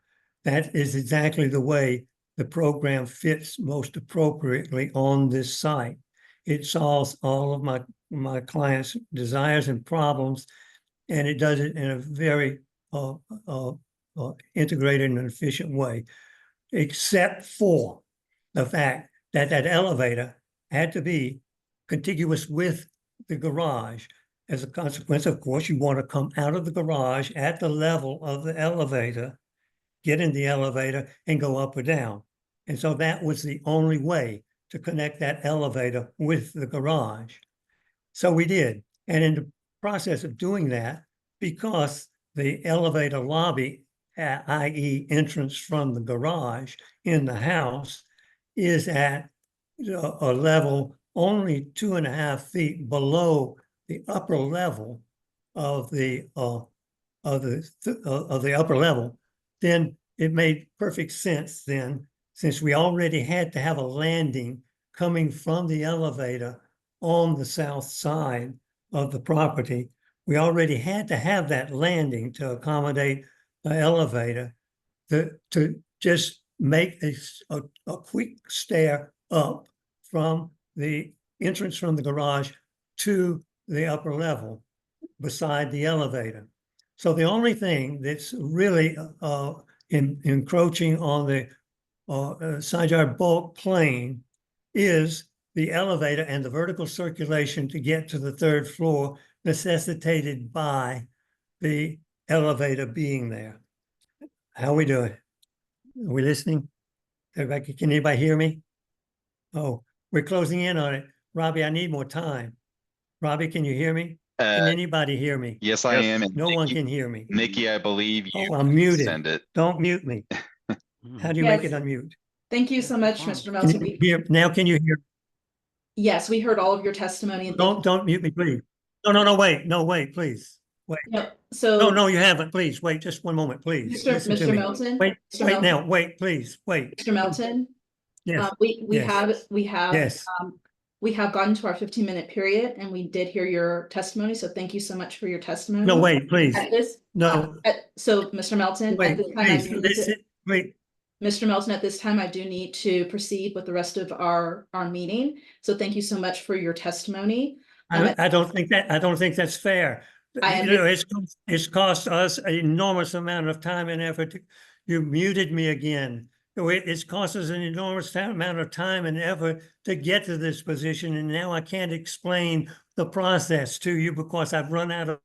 Speaker 8: That is exactly the way the program fits most appropriately on this site. It solves all of my clients' desires and problems, and it does it in a very integrated and efficient way, except for the fact that that elevator had to be contiguous with the garage. As a consequence, of course, you want to come out of the garage at the level of the elevator, get in the elevator and go up or down. And so that was the only way to connect that elevator with the garage. So we did. And in the process of doing that, because the elevator lobby, i.e. entrance from the garage in the house, is at a level only 2.5 feet below the upper level of the upper level, then it made perfect sense then, since we already had to have a landing coming from the elevator on the south side of the property. We already had to have that landing to accommodate the elevator to just make a quick stair up from the entrance from the garage to the upper level. beside the elevator. So the only thing that's really encroaching on the side yard bulk plane is the elevator and the vertical circulation to get to the third floor necessitated by the elevator being there. How we doing? Are we listening? Everybody, can anybody hear me? Oh, we're closing in on it. Robbie, I need more time. Robbie, can you hear me? Can anybody hear me?
Speaker 4: Yes, I
Speaker 5: Yes.
Speaker 4: am. And
Speaker 8: No one
Speaker 4: Nikki,
Speaker 8: can hear me.
Speaker 4: Nikki, I believe you
Speaker 8: Oh, I'm muted.
Speaker 4: send it.
Speaker 8: Don't mute me. How do you make it
Speaker 1: Yes.
Speaker 8: unmute?
Speaker 1: Thank you so much, Mr.
Speaker 8: Can
Speaker 1: Melton.
Speaker 8: you hear, now can you hear?
Speaker 1: Yes, we heard all of your testimony. And
Speaker 8: Don't mute me, please. Wait, please. Wait.
Speaker 1: So.
Speaker 8: No, you haven't, please. Wait, just one moment, please. Listen to
Speaker 1: Mr.
Speaker 8: me.
Speaker 1: Melton.
Speaker 8: Wait,
Speaker 1: Mr.
Speaker 8: wait
Speaker 1: Melton,
Speaker 8: now, wait, please, wait.
Speaker 1: Mr. Melton,
Speaker 8: Yes,
Speaker 1: we
Speaker 8: yes.
Speaker 1: have,
Speaker 8: yes.
Speaker 1: we have gotten to our 15-minute period and we did hear your testimony. So thank you so much for your testimony.
Speaker 8: No, wait, please.
Speaker 1: At this,
Speaker 8: No,
Speaker 1: so Mr. Melton, at
Speaker 8: wait,
Speaker 1: this time,
Speaker 8: please, listen, wait.
Speaker 1: Mr. Melton, at this time, I do need to proceed with the rest of our meeting. So thank you so much for your testimony.
Speaker 8: I don't think that's fair.
Speaker 1: I
Speaker 8: You know, it's cost us an enormous amount of time and effort. You muted me again. It's cost us an enormous amount of time and effort to get to this position, and now I can't explain the process to you because I've run out of.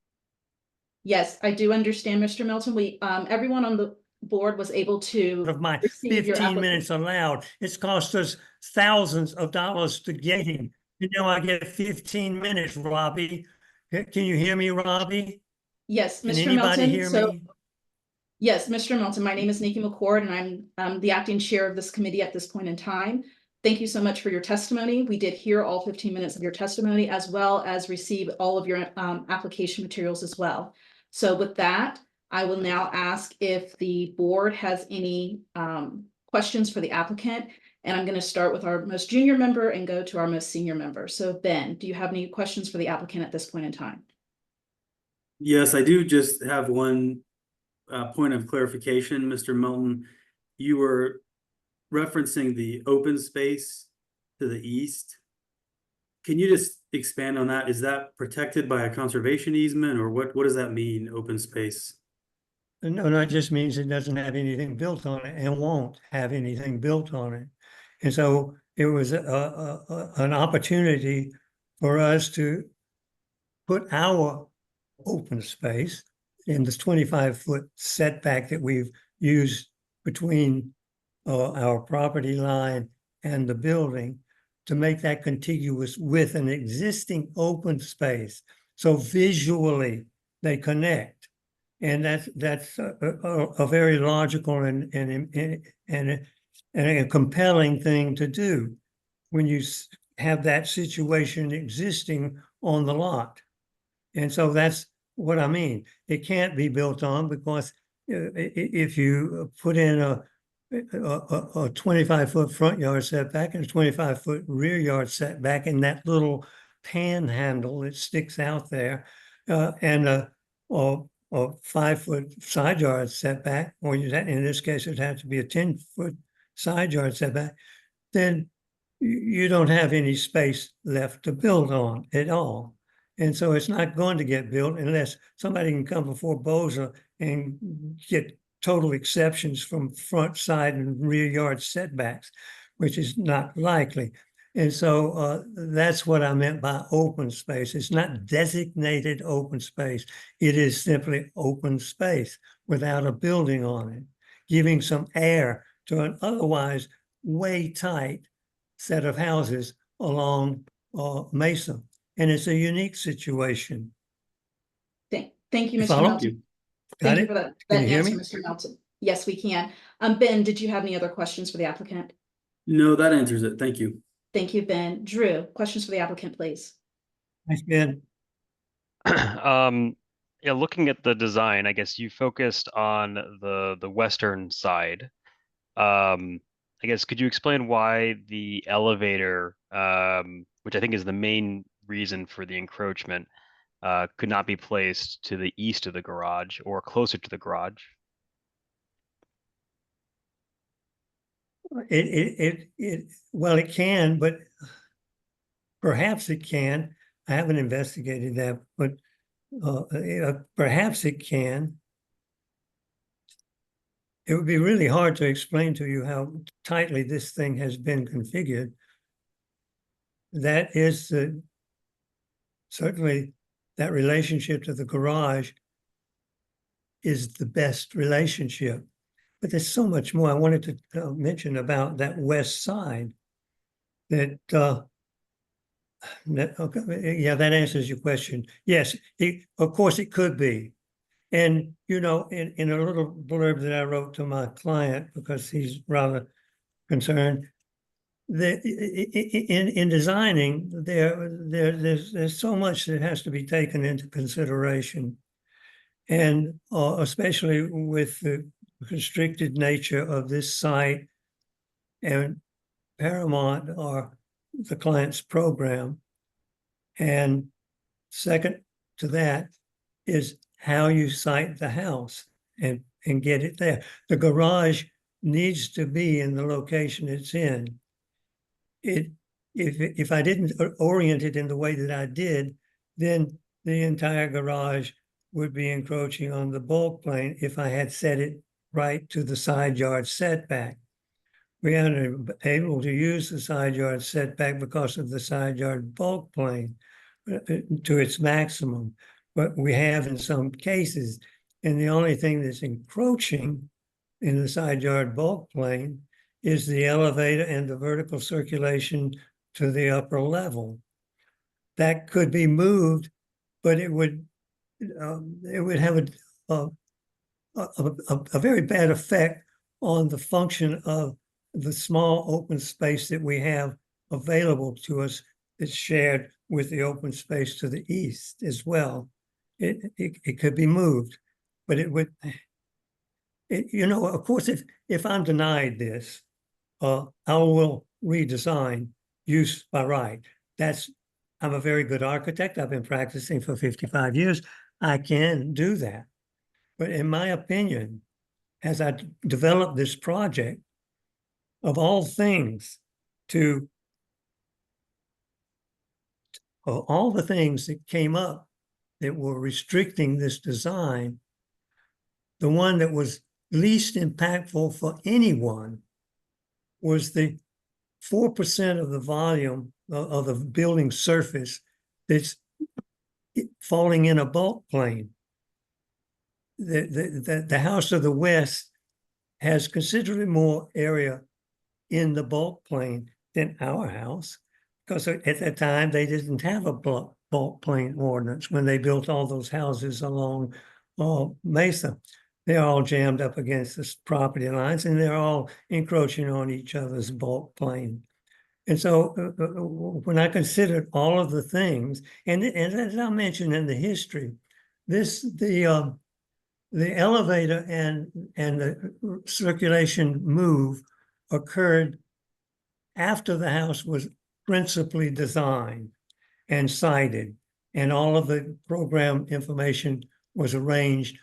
Speaker 1: Yes, I do understand, Mr. Melton. We, everyone on the board was able to.
Speaker 8: Of my
Speaker 1: receive your
Speaker 8: 15 minutes allowed. It's cost us thousands of dollars to get him. You know, I get 15 minutes, Robbie. Can you hear me, Robbie?
Speaker 1: Yes,
Speaker 8: Can
Speaker 1: Mr.
Speaker 8: anybody
Speaker 1: Melton.
Speaker 8: hear
Speaker 1: So,
Speaker 8: me?
Speaker 1: yes, Mr. Melton, my name is Nikki McCord and I'm the acting chair of this committee at this point in time. Thank you so much for your testimony. We did hear all 15 minutes of your testimony as well as receive all of your application materials as well. So with that, I will now ask if the board has any questions for the applicant. And I'm going to start with our most junior member and go to our most senior member. So Ben, do you have any questions for the applicant at this point in time?
Speaker 3: Yes, I do just have one point of clarification, Mr. Melton. You were referencing the open space to the east. Can you just expand on that? Is that protected by a conservation easement, or what does that mean, open space?
Speaker 8: No, it just means it doesn't have anything built on it and won't have anything built on it. And so it was an opportunity for us to put our open space in this 25-foot setback that we've used between our property line and the building to make that contiguous with an existing open space. So visually they connect. And that's a very logical and a compelling thing to do when you have that situation existing on the lot. And so that's what I mean. It can't be built on because if you put in a 25-foot front yard setback and a 25-foot rear yard setback in that little panhandle that sticks out there, and a 5-foot side yard setback, or in this case, it'd have to be a 10-foot side yard setback, then you don't have any space left to build on at all. And so it's not going to get built unless somebody can come before BOZA and get total exceptions from front, side, and rear yard setbacks, which is not likely. And so that's what I meant by open space. It's not designated open space. It is simply open space without a building on it, giving some air to an otherwise way tight set of houses along Mesa. And it's a unique situation.
Speaker 1: Thank you,
Speaker 8: You
Speaker 1: Mr.
Speaker 8: follow?
Speaker 1: Melton.
Speaker 8: Got
Speaker 1: Thank you
Speaker 8: it?
Speaker 1: for that
Speaker 8: Can you hear
Speaker 1: answer,
Speaker 8: me?
Speaker 1: Mr. Melton. Yes, we can. Ben, did you have any other questions for the applicant?
Speaker 3: No, that answers it. Thank you.
Speaker 1: Thank you, Ben. Drew, questions for the applicant, please.
Speaker 8: Thanks, Ben.
Speaker 5: Yeah, looking at the design, I guess you focused on the western side. I guess could you explain why the elevator, which I think is the main reason for the encroachment, could not be placed to the east of the garage or closer to the garage?
Speaker 8: Well, it can, but perhaps it can. I haven't investigated that, but perhaps it can. It would be really hard to explain to you how tightly this thing has been configured. That is certainly that relationship to the garage is the best relationship. But there's so much more I wanted to mention about that west side that, yeah, that answers your question. Yes, of course it could be. And, you know, in a little blurb that I wrote to my client, because he's rather concerned, that in designing, there's so much that has to be taken into consideration. And especially with the constricted nature of this site and Paramount are the client's program. And second to that is how you site the house and get it there. The garage needs to be in the location it's in. If I didn't orient it in the way that I did, then the entire garage would be encroaching on the bulk plane if I had set it right to the side yard setback. We are able to use the side yard setback because of the side yard bulk plane to its maximum. But we have in some cases, and the only thing that's encroaching in the side yard bulk plane is the elevator and the vertical circulation to the upper level. That could be moved, but it would have a very bad effect on the function of the small open space that we have available to us that's shared with the open space to the east as well. It could be moved, but it would, you know, of course, if I'm denied this, I will redesign use by right. I'm a very good architect. I've been practicing for 55 years. I can do that. But in my opinion, as I developed this project, of all things, all the things that came up that were restricting this design, the one that was least impactful for anyone was the 4% of the volume of the building surface that's falling in a bulk plane. The house to the west has considerably more area in the bulk plane than our house, because at that time they didn't have a bulk plane ordinance when they built all those houses along Mesa. They're all jammed up against the property lines and they're all encroaching on each other's bulk plane. And so when I considered all of the things, and as I mentioned in the history, the elevator and the circulation move occurred after the house was principally designed and sited, and all of the program information was arranged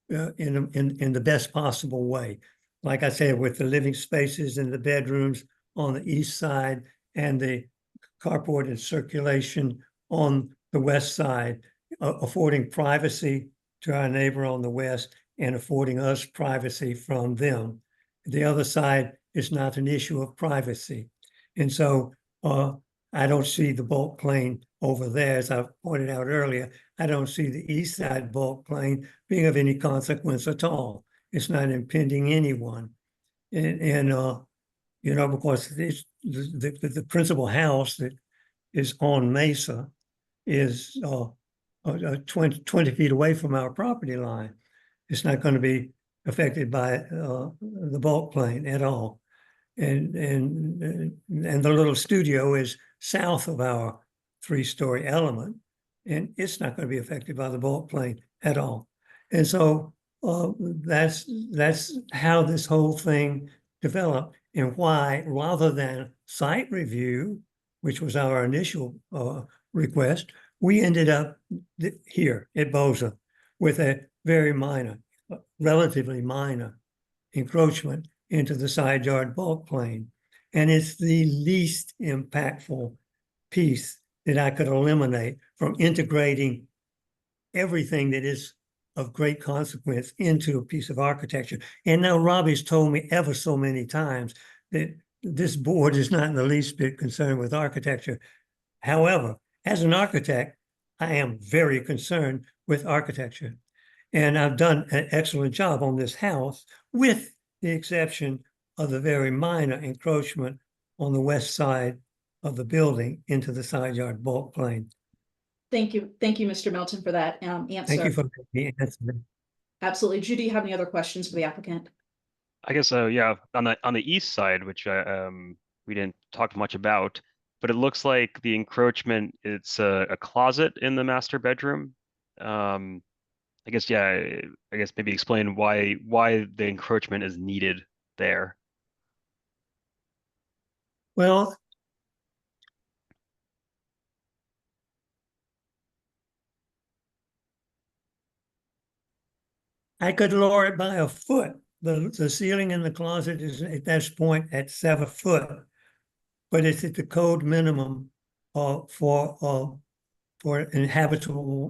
Speaker 8: in the best possible way. Like I said, with the living spaces and the bedrooms on the east side and the carport and circulation on the west side, affording privacy to our neighbor on the west and affording us privacy from them. The other side is not an issue of privacy. And so I don't see the bulk plane over there, as I pointed out earlier. I don't see the east side bulk plane being of any consequence at all. It's not impinging anyone. And you know, because the principal house that is on Mesa is 20 feet away from our property line. It's not going to be affected by the bulk plane at all. And the little studio is south of our 3-story element, and it's not going to be affected by the bulk plane at all. And so that's how this whole thing developed, and why, rather than site review, which was our initial request, we ended up here at Boza with a very minor, relatively minor encroachment into the side yard bulk plane. And it's the least impactful piece that I could eliminate from integrating everything that is of great consequence into a piece of architecture. And now Robbie's told me ever so many times that this board is not in the least bit concerned with architecture. However, as an architect, I am very concerned with architecture. And I've done an excellent job on this house, with the exception of the very minor encroachment on the west side of the building into the side yard bulk plane.
Speaker 1: Thank you, Mr. Melton, for that
Speaker 8: Thank you
Speaker 1: answer.
Speaker 8: for the answer.
Speaker 1: Absolutely. Judy, you have any other questions for the applicant?
Speaker 5: I guess so, yeah, on the east side, which we didn't talk much about, but it looks like the encroachment, it's a closet in the master bedroom. I guess, yeah, I guess maybe explain why the encroachment is needed there.
Speaker 8: Well, I could lower it by a foot. The ceiling in the closet is at this point at 7 foot, but it's at the code minimum for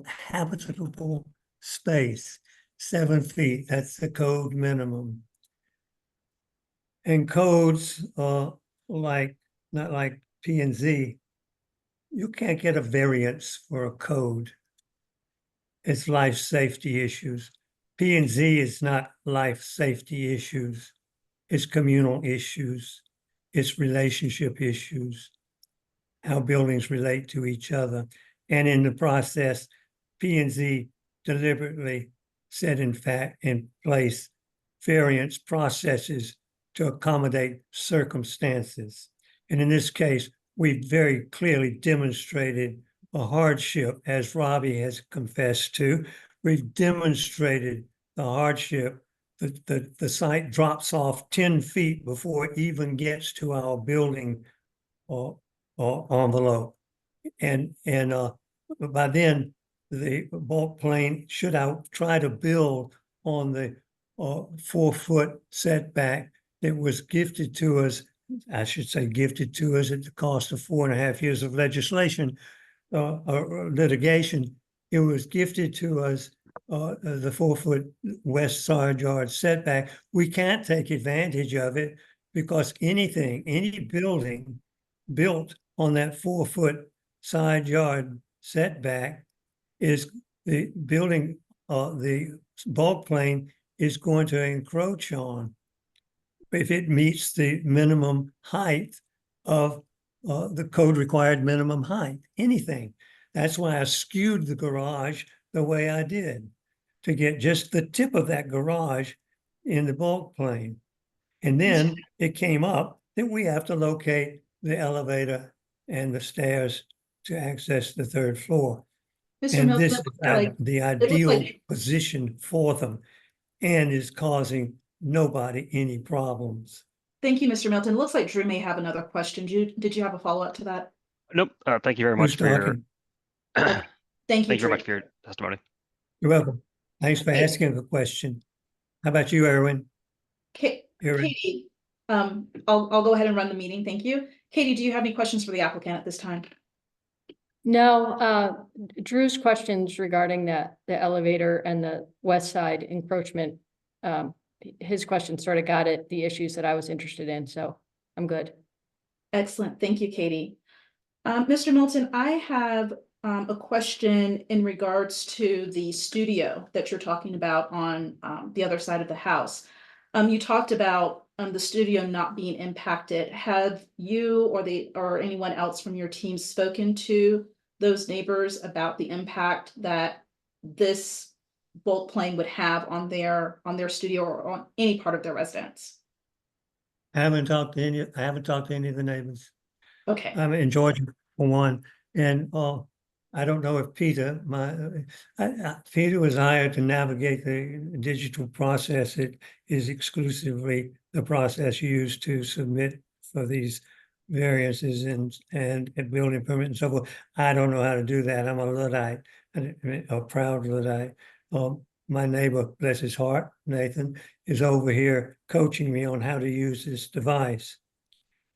Speaker 8: habitable space, 7 feet. That's the code minimum. And codes not like P and Z, you can't get a variance for a code. It's life safety issues. P and Z is not life safety issues. It's communal issues. It's relationship issues, how buildings relate to each other. And in the process, P and Z deliberately set in place variance processes to accommodate circumstances. And in this case, we very clearly demonstrated a hardship, as Robbie has confessed to. We've demonstrated the hardship. The site drops off 10 feet before it even gets to our building or envelope. And by then, the bulk plane should try to build on the 4 foot setback that was gifted to us. I should say gifted to us at the cost of 4.5 years of legislation or litigation. It was gifted to us, the 4 foot west side yard setback. We can't take advantage of it because any building built on that 4 foot side yard setback is the building, the bulk plane is going to encroach on if it meets the minimum height of the code required minimum height, anything. That's why I skewed the garage the way I did, to get just the tip of that garage in the bulk plane. And then it came up that we have to locate the elevator and the stairs to access the 3rd floor.
Speaker 1: Mr.
Speaker 8: And
Speaker 1: Milton,
Speaker 8: this
Speaker 1: it
Speaker 8: is
Speaker 1: looks like-
Speaker 8: the
Speaker 1: looks
Speaker 8: ideal
Speaker 1: like-
Speaker 8: position for them and is causing nobody any problems.
Speaker 1: Thank you, Mr. Milton. It looks like Drew may have another question. Did you have a follow-up to that?
Speaker 5: Nope, thank you very
Speaker 8: Who's
Speaker 5: much for your,
Speaker 8: talking?
Speaker 1: Thank you,
Speaker 5: thank you very
Speaker 1: Drew.
Speaker 5: much for your testimony.
Speaker 8: You're welcome. Thanks for
Speaker 1: Okay.
Speaker 8: asking the question. How about you, Erwin? Erwin?
Speaker 1: Katie, I'll go ahead and run the meeting. Thank you. Katie, do you have any questions for the applicant at this time?
Speaker 6: No, Drew's questions regarding the elevator and the west side encroachment, his question sort of got at the issues that I was interested in, so I'm good.
Speaker 1: Excellent. Thank you, Katie. Mr. Milton, I have a question in regards to the studio that you're talking about on the other side of the house. You talked about the studio not being impacted. Have you or anyone else from your team spoken to those neighbors about the impact that this bulk plane would have on their studio or on any part of their residence?
Speaker 8: I haven't talked to any of the neighbors.
Speaker 1: Okay.
Speaker 8: I'm in Georgia for one, and I don't know if Peter, Peter was hired to navigate the digital process. It is exclusively the process used to submit for these variances and building permit and so forth. I don't know how to do that. I'm a Luddite, a proud Luddite. My neighbor, bless his heart, Nathan, is over here coaching me on how to use this device.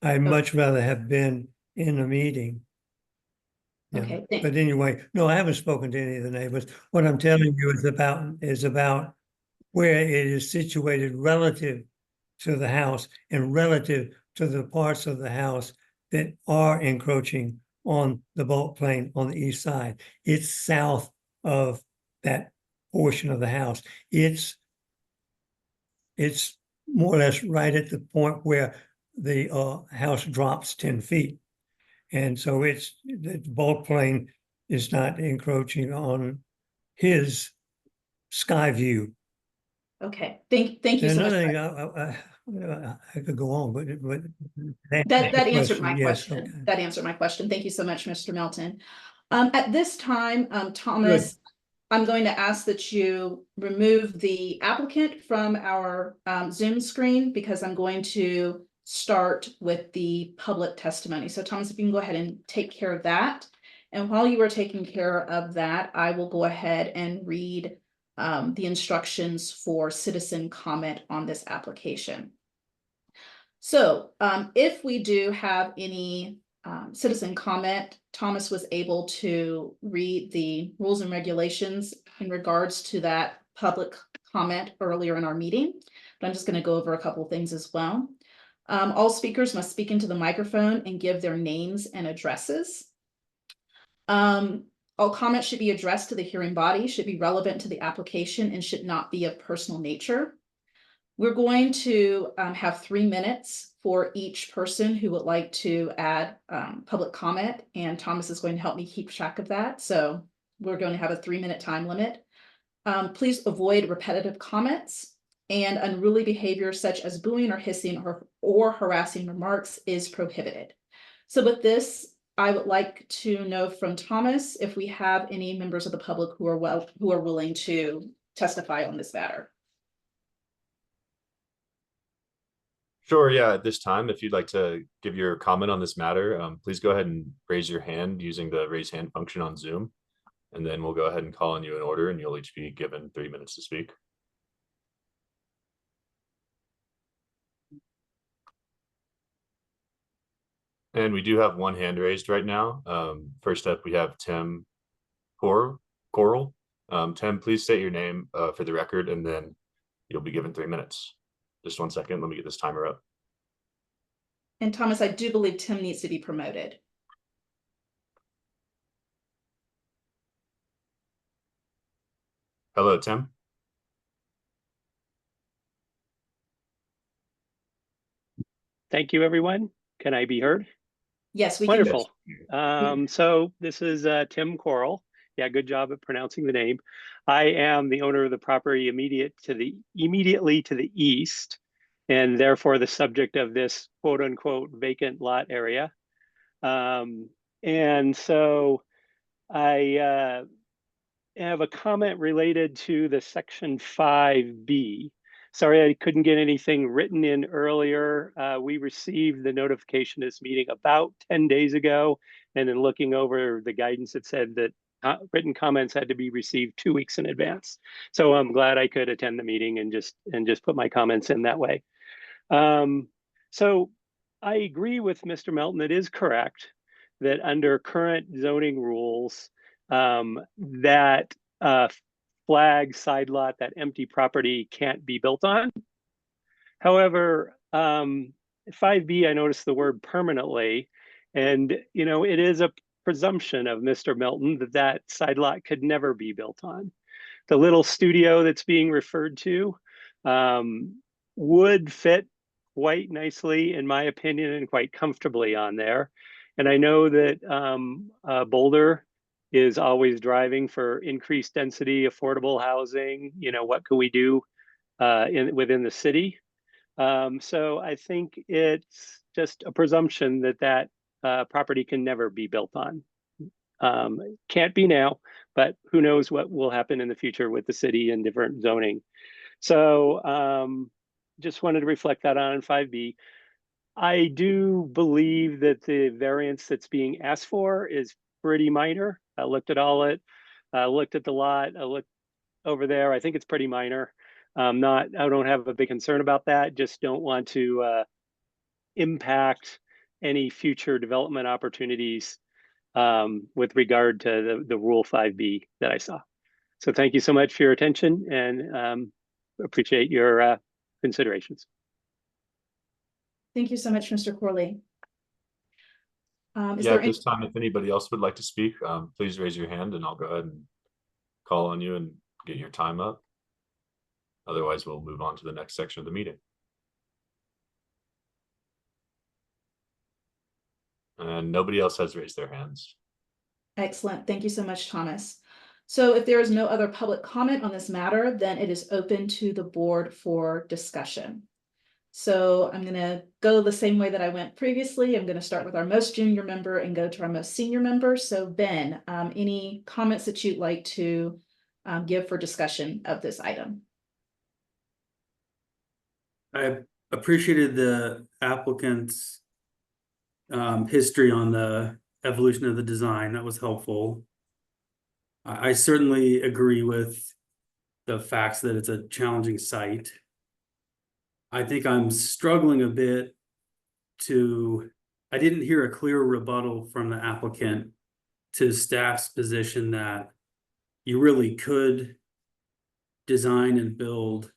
Speaker 8: I'd much rather have been in a meeting Yeah,
Speaker 1: Okay,
Speaker 8: but anyway, no, I haven't spoken to any of the neighbors. What I'm telling you is about where it is situated relative to the house and relative to the parts of the house that are encroaching on the bulk plain on the east side. It's south of that portion of the house. It's more or less right at the point where the house drops 10 feet. And so the bulk plane is not encroaching on his sky view.
Speaker 1: okay. Thank you
Speaker 8: And
Speaker 1: so much.
Speaker 8: another thing, I could go on, but
Speaker 1: That answered my
Speaker 8: yes,
Speaker 1: question.
Speaker 8: okay.
Speaker 1: That answered my question. Thank you so much, Mr. Melton. At this time, Thomas, I'm going to ask that you remove the applicant from our Zoom screen because I'm going to start with the public testimony. So Thomas, if you can go ahead and take care of that. And while you are taking care of that, I will go ahead and read the instructions for citizen comment on this application. So if we do have any citizen comment, Thomas was able to read the rules and regulations in regards to that public comment earlier in our meeting. But I'm just going to go over a couple of things as well. All speakers must speak into the microphone and give their names and addresses. All comments should be addressed to the hearing body, should be relevant to the application, and should not be of personal nature. We're going to have 3 minutes for each person who would like to add public comment, and Thomas is going to help me keep track of that. So we're going to have a 3-minute time limit. Please avoid repetitive comments, and unruly behavior such as booing or hissing or harassing remarks is prohibited. So with this, I would like to know from Thomas if we have any members of the public who are willing to testify on this matter.
Speaker 2: Sure, yeah, at this time, if you'd like to give your comment on this matter, please go ahead and raise your hand using the raise hand function on Zoom. And then we'll go ahead and call on you in order and you'll each be given 3 minutes to speak. And we do have one hand raised right now. First up, we have Tim Coral. Tim, please state your name for the record, and then you'll be given 3 minutes. Just 1 second, let me get this timer up.
Speaker 1: And Thomas, I do believe Tim needs to be promoted.
Speaker 2: Hello, Tim.
Speaker 10: Thank you, everyone. Can I be heard?
Speaker 1: Yes, we
Speaker 10: Wonderful.
Speaker 1: can.
Speaker 10: So this is Tim Coral. Yeah, good job at pronouncing the name. I am the owner of the property immediately to the east, and therefore the subject of this quote unquote vacant lot area. And so I have a comment related to the section 5B. Sorry, I couldn't get anything written in earlier. We received the notification of this meeting about 10 days ago. And then looking over the guidance, it said that written comments had to be received 2 weeks in advance. So I'm glad I could attend the meeting and just put my comments in that way. So I agree with Mr. Melton. It is correct that under current zoning rules, that flag side lot, that empty property can't be built on. However, 5B, I noticed the word permanently, and it is a presumption of Mr. Melton that that side lot could never be built on. The little studio that's being referred to would fit quite nicely, in my opinion, and quite comfortably on there. And I know that Boulder is always driving for increased density, affordable housing. What can we do within the city? So I think it's just a presumption that property can never be built on. Can't be now, but who knows what will happen in the future with the city and different zoning. So just wanted to reflect that on 5B. I do believe that the variance that's being asked for is pretty minor. I looked at looked at the lot, I looked over there. I think it's pretty minor. I don't have a big concern about that. Just don't want to impact any future development opportunities with regard to the Rule 5B that I saw. So thank you so much for your attention, and appreciate your considerations.
Speaker 1: Thank you so much, Mr. Corley. Is
Speaker 2: Yeah,
Speaker 1: there
Speaker 2: at
Speaker 1: any,
Speaker 2: this time, if anybody else would like to speak, please raise your hand and I'll go ahead and call on you and get your time up. Otherwise, we'll move on to the next section of the meeting. And nobody else has raised their hands.
Speaker 1: excellent. Thank you so much, Thomas. So if there is no other public comment on this matter, then it is open to the board for discussion. So I'm going to go the same way that I went previously. I'm going to start with our most junior member and go to our most senior member. So Ben, any comments that you'd like to give for discussion of this item?
Speaker 3: I appreciated the applicant's history on the evolution of the design. That was helpful. I certainly agree with the facts that it's a challenging site. I think I'm struggling a bit I didn't hear a clear rebuttal from the applicant to staff's position that you really could design and build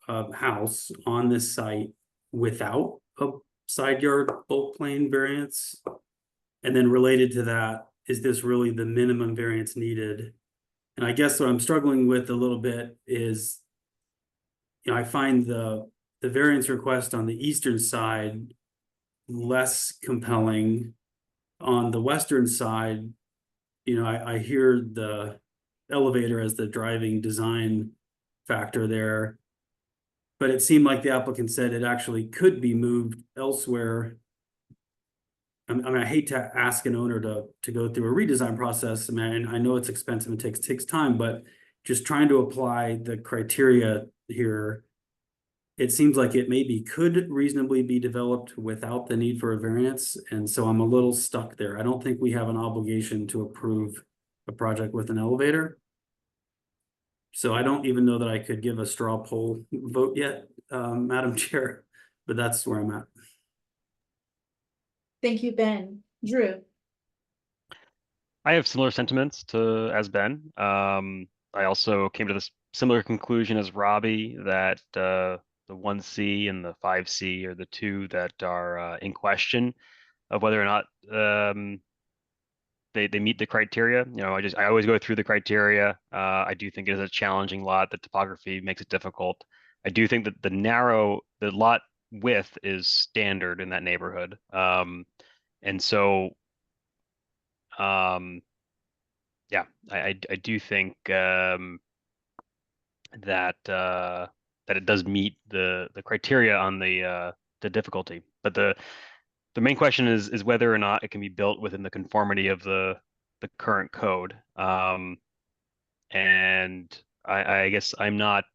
Speaker 3: a house on this site without a side yard bulk plane variance. And then related to that, is this really the minimum variance needed? And I guess what I'm struggling with a little bit is, I find the variance request on the eastern side less compelling. On the western side, I hear the elevator as the driving design factor there. But it seemed like the applicant said it actually could be moved elsewhere. I mean, I hate to ask an owner to go through a redesign process. I mean, I know it's expensive and takes time, but just trying to apply the criteria here, it seems like it maybe could reasonably be developed without the need for a variance. And so I'm a little stuck there. I don't think we have an obligation to approve a project with an elevator. So I don't even know that I could give a straw poll vote yet, Madam Chair, but that's where I'm at.
Speaker 1: Thank you, Ben. Drew.
Speaker 5: I have similar sentiments as Ben. I also came to this similar conclusion as Robbie that the 1C and the 5C are the two that are in question of whether or not they meet the criteria. I always go through the criteria. I do think it is a challenging lot. The topography makes it difficult. I do think that the lot width is standard in that neighborhood. And so, yeah, I do think that it does meet the criteria on the difficulty. But the main question is whether or not it can be built within the conformity of the current code. And I guess I'm not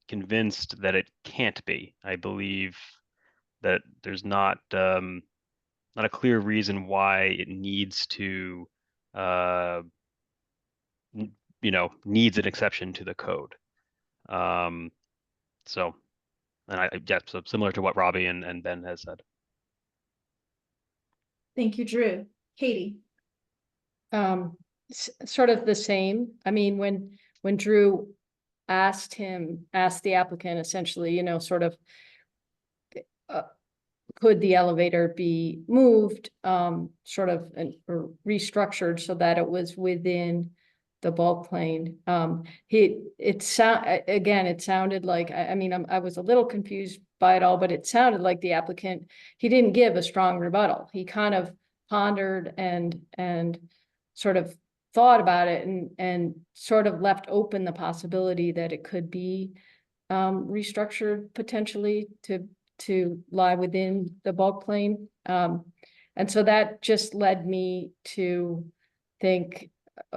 Speaker 5: convinced that it can't be. I believe that there's not a clear reason why it needs to needs an exception to the code. So similar to what Robbie and Ben has said.
Speaker 1: Thank you, Drew. Katie.
Speaker 6: Sort of the same. I mean, when Drew asked the applicant essentially, sort of, could the elevator be moved, sort of, or restructured so that it was within the bulk plane? It sounded like, I mean, I was a little confused by it all, but it sounded like the applicant, he didn't give a strong rebuttal. He kind of pondered and sort of thought about it and sort of left open the possibility that it could be restructured potentially to lie within the bulk plane. And so that just led me to think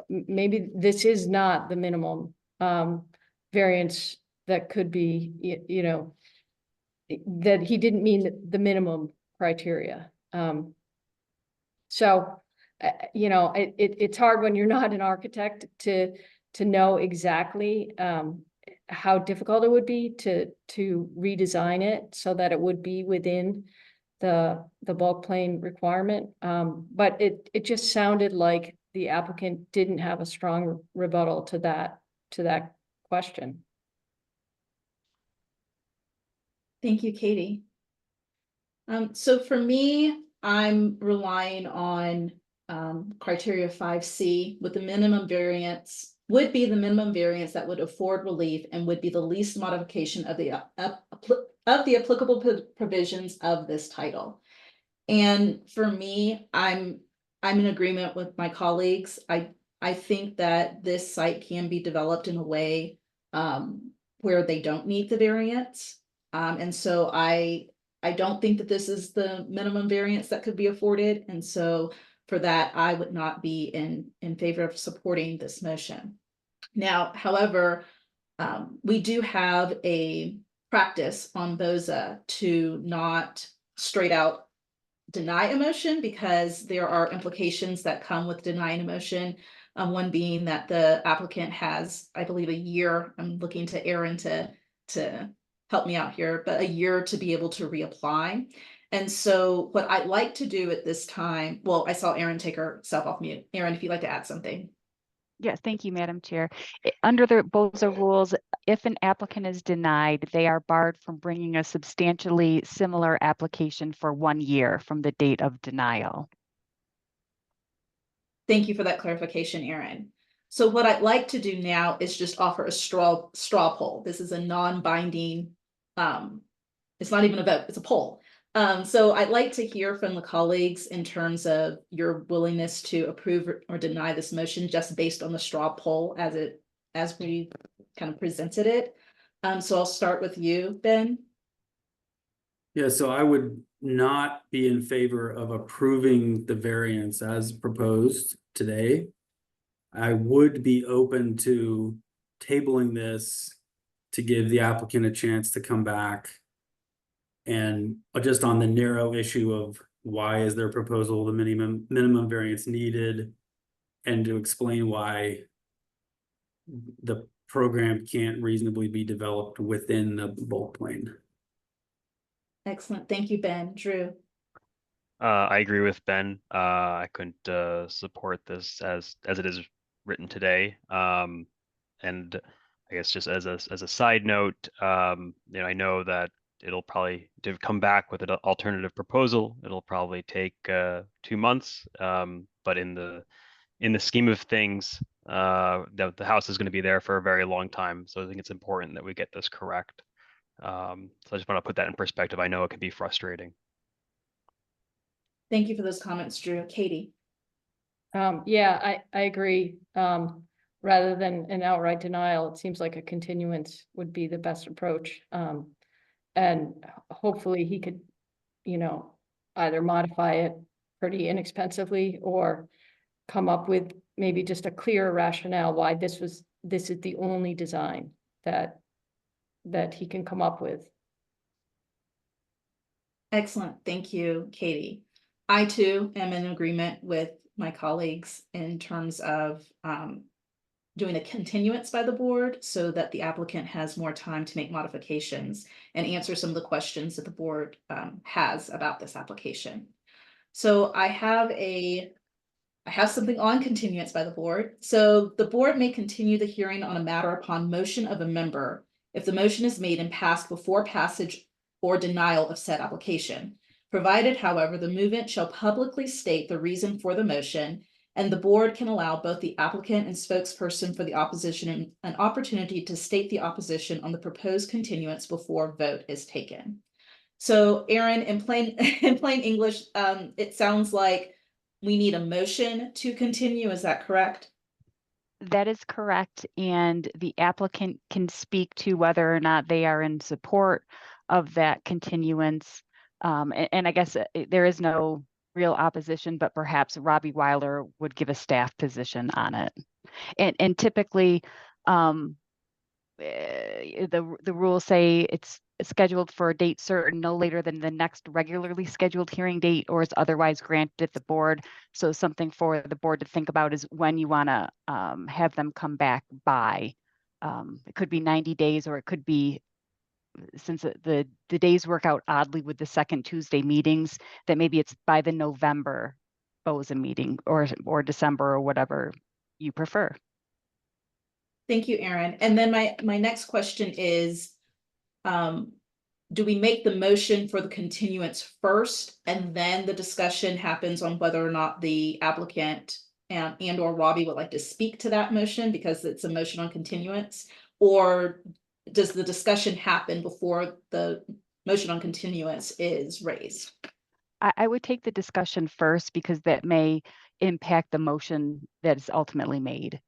Speaker 6: maybe this is not the minimum variance that could be, that he didn't mean the minimum criteria. So, it's hard when you're not an architect to know exactly how difficult it would be to redesign it so that it would be within the bulk plane requirement. But it just sounded like the applicant didn't have a strong rebuttal to that question.
Speaker 1: Thank you, Katie. So for me, I'm relying on criteria 5C with the minimum variance would be the minimum variance that would afford relief and would be the least modification of the applicable provisions of this title. And for me, I'm in agreement with my colleagues. I think that this site can be developed in a way where they don't need the variance. And so I don't think that this is the minimum variance that could be afforded. And so for that, I would not be in favor of supporting this motion. Now, however, we do have a practice on BOZA to not straight out deny a motion because there are implications that come with denying a motion. One being that the applicant has, I believe, a year. I'm looking to Aaron to help me out here, but a year to be able to reapply. And so what I'd like to do at this time, well, I saw Aaron take herself off mute. Aaron, if you'd like to add something.
Speaker 7: Yes, thank you, Madam Chair. Under the BOZA rules, if an applicant is denied, they are barred from bringing a substantially similar application for 1 year from the date of denial.
Speaker 1: Thank you for that clarification, Aaron. So what I'd like to do now is just offer a straw poll. This is a non-binding, it's not even a vote, it's a poll. So I'd like to hear from the colleagues in terms of your willingness to approve or deny this motion just based on the straw poll as we kind of presented it. So I'll start with you, Ben.
Speaker 3: Yeah, so I would not be in favor of approving the variance as proposed today. I would be open to tabling this to give the applicant a chance to come back. And just on the narrow issue of why is their proposal the minimum variance needed, and to explain why the program can't reasonably be developed within the bulk plane.
Speaker 1: Excellent. Thank you, Ben. Drew.
Speaker 5: I agree with Ben. I couldn't support this as it is written today. And I guess just as a side note, I know that it'll probably come back with an alternative proposal. It'll probably take 2 months. But in the scheme of things, the house is going to be there for a very long time. So I think it's important that we get this correct. So I just want to put that in perspective. I know it can be frustrating.
Speaker 1: Thank you for those comments, Drew. Katie.
Speaker 6: Yeah, I agree. Rather than an outright denial, it seems like a continuance would be the best approach. And hopefully he could, either modify it pretty inexpensively or come up with maybe just a clear rationale why this is the only design that he can come up with.
Speaker 1: Excellent. Thank you, Katie. I too am in agreement with my colleagues in terms of doing a continuance by the board so that the applicant has more time to make modifications and answer some of the questions that the board has about this application. So I have something on continuance by the board. So the board may continue the hearing on a matter upon motion of a member if the motion is made and passed before passage or denial of said application. Provided, however, the movement shall publicly state the reason for the motion, and the board can allow both the applicant and spokesperson for the opposition an opportunity to state the opposition on the proposed continuance before vote is taken. So Aaron, in plain English, it sounds like we need a motion to continue. Is that correct?
Speaker 7: That is correct. And the applicant can speak to whether or not they are in support of that continuance. And I guess there is no real opposition, but perhaps Robbie Weiler would give a staff position on it. And typically, the rules say it's scheduled for a date certain no later than the next regularly scheduled hearing date or is otherwise granted at the board. So something for the board to think about is when you want to have them come back by. It could be 90 days or it could be since the days work out oddly with the second Tuesday meetings, that maybe it's by the November BOZA meeting or December or whatever you prefer.
Speaker 1: Thank you, Erin. And then my next question is, do we make the motion for the continuance first and then the discussion happens on whether or not the applicant and or Robbie would like to speak to that motion because it's a motion on continuance? Or does the discussion happen before the motion on continuance is raised?
Speaker 7: I would take the discussion first because that may impact the motion that is ultimately made.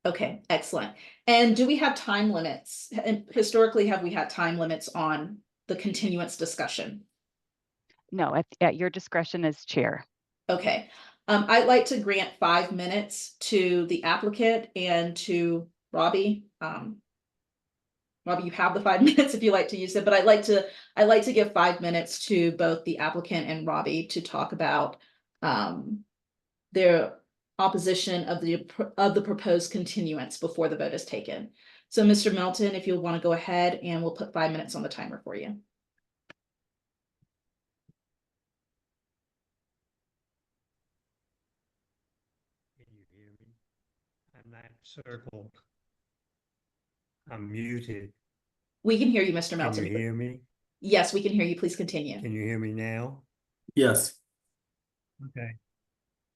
Speaker 1: Okay, excellent. And do we have time limits? And historically, have we had time limits on the continuance discussion?
Speaker 7: No, at your discretion as chair.
Speaker 1: Okay, I'd like to grant 5 minutes to the applicant and to Robbie. Robbie, you have the 5 minutes if you like to use it, but I'd like to give 5 minutes to both the applicant and Robbie to talk about their opposition of the proposed continuance before the vote is taken. So Mr. Melton, if you'll want to go ahead and we'll put 5 minutes on the timer for you.
Speaker 8: Can you hear me? I'm not circled. I'm muted.
Speaker 1: We can hear you, Mr.
Speaker 8: Can
Speaker 1: Melton.
Speaker 8: you hear me?
Speaker 1: Yes, we can hear you. Please continue.
Speaker 8: Can you hear me now?
Speaker 3: Yes.
Speaker 8: Okay.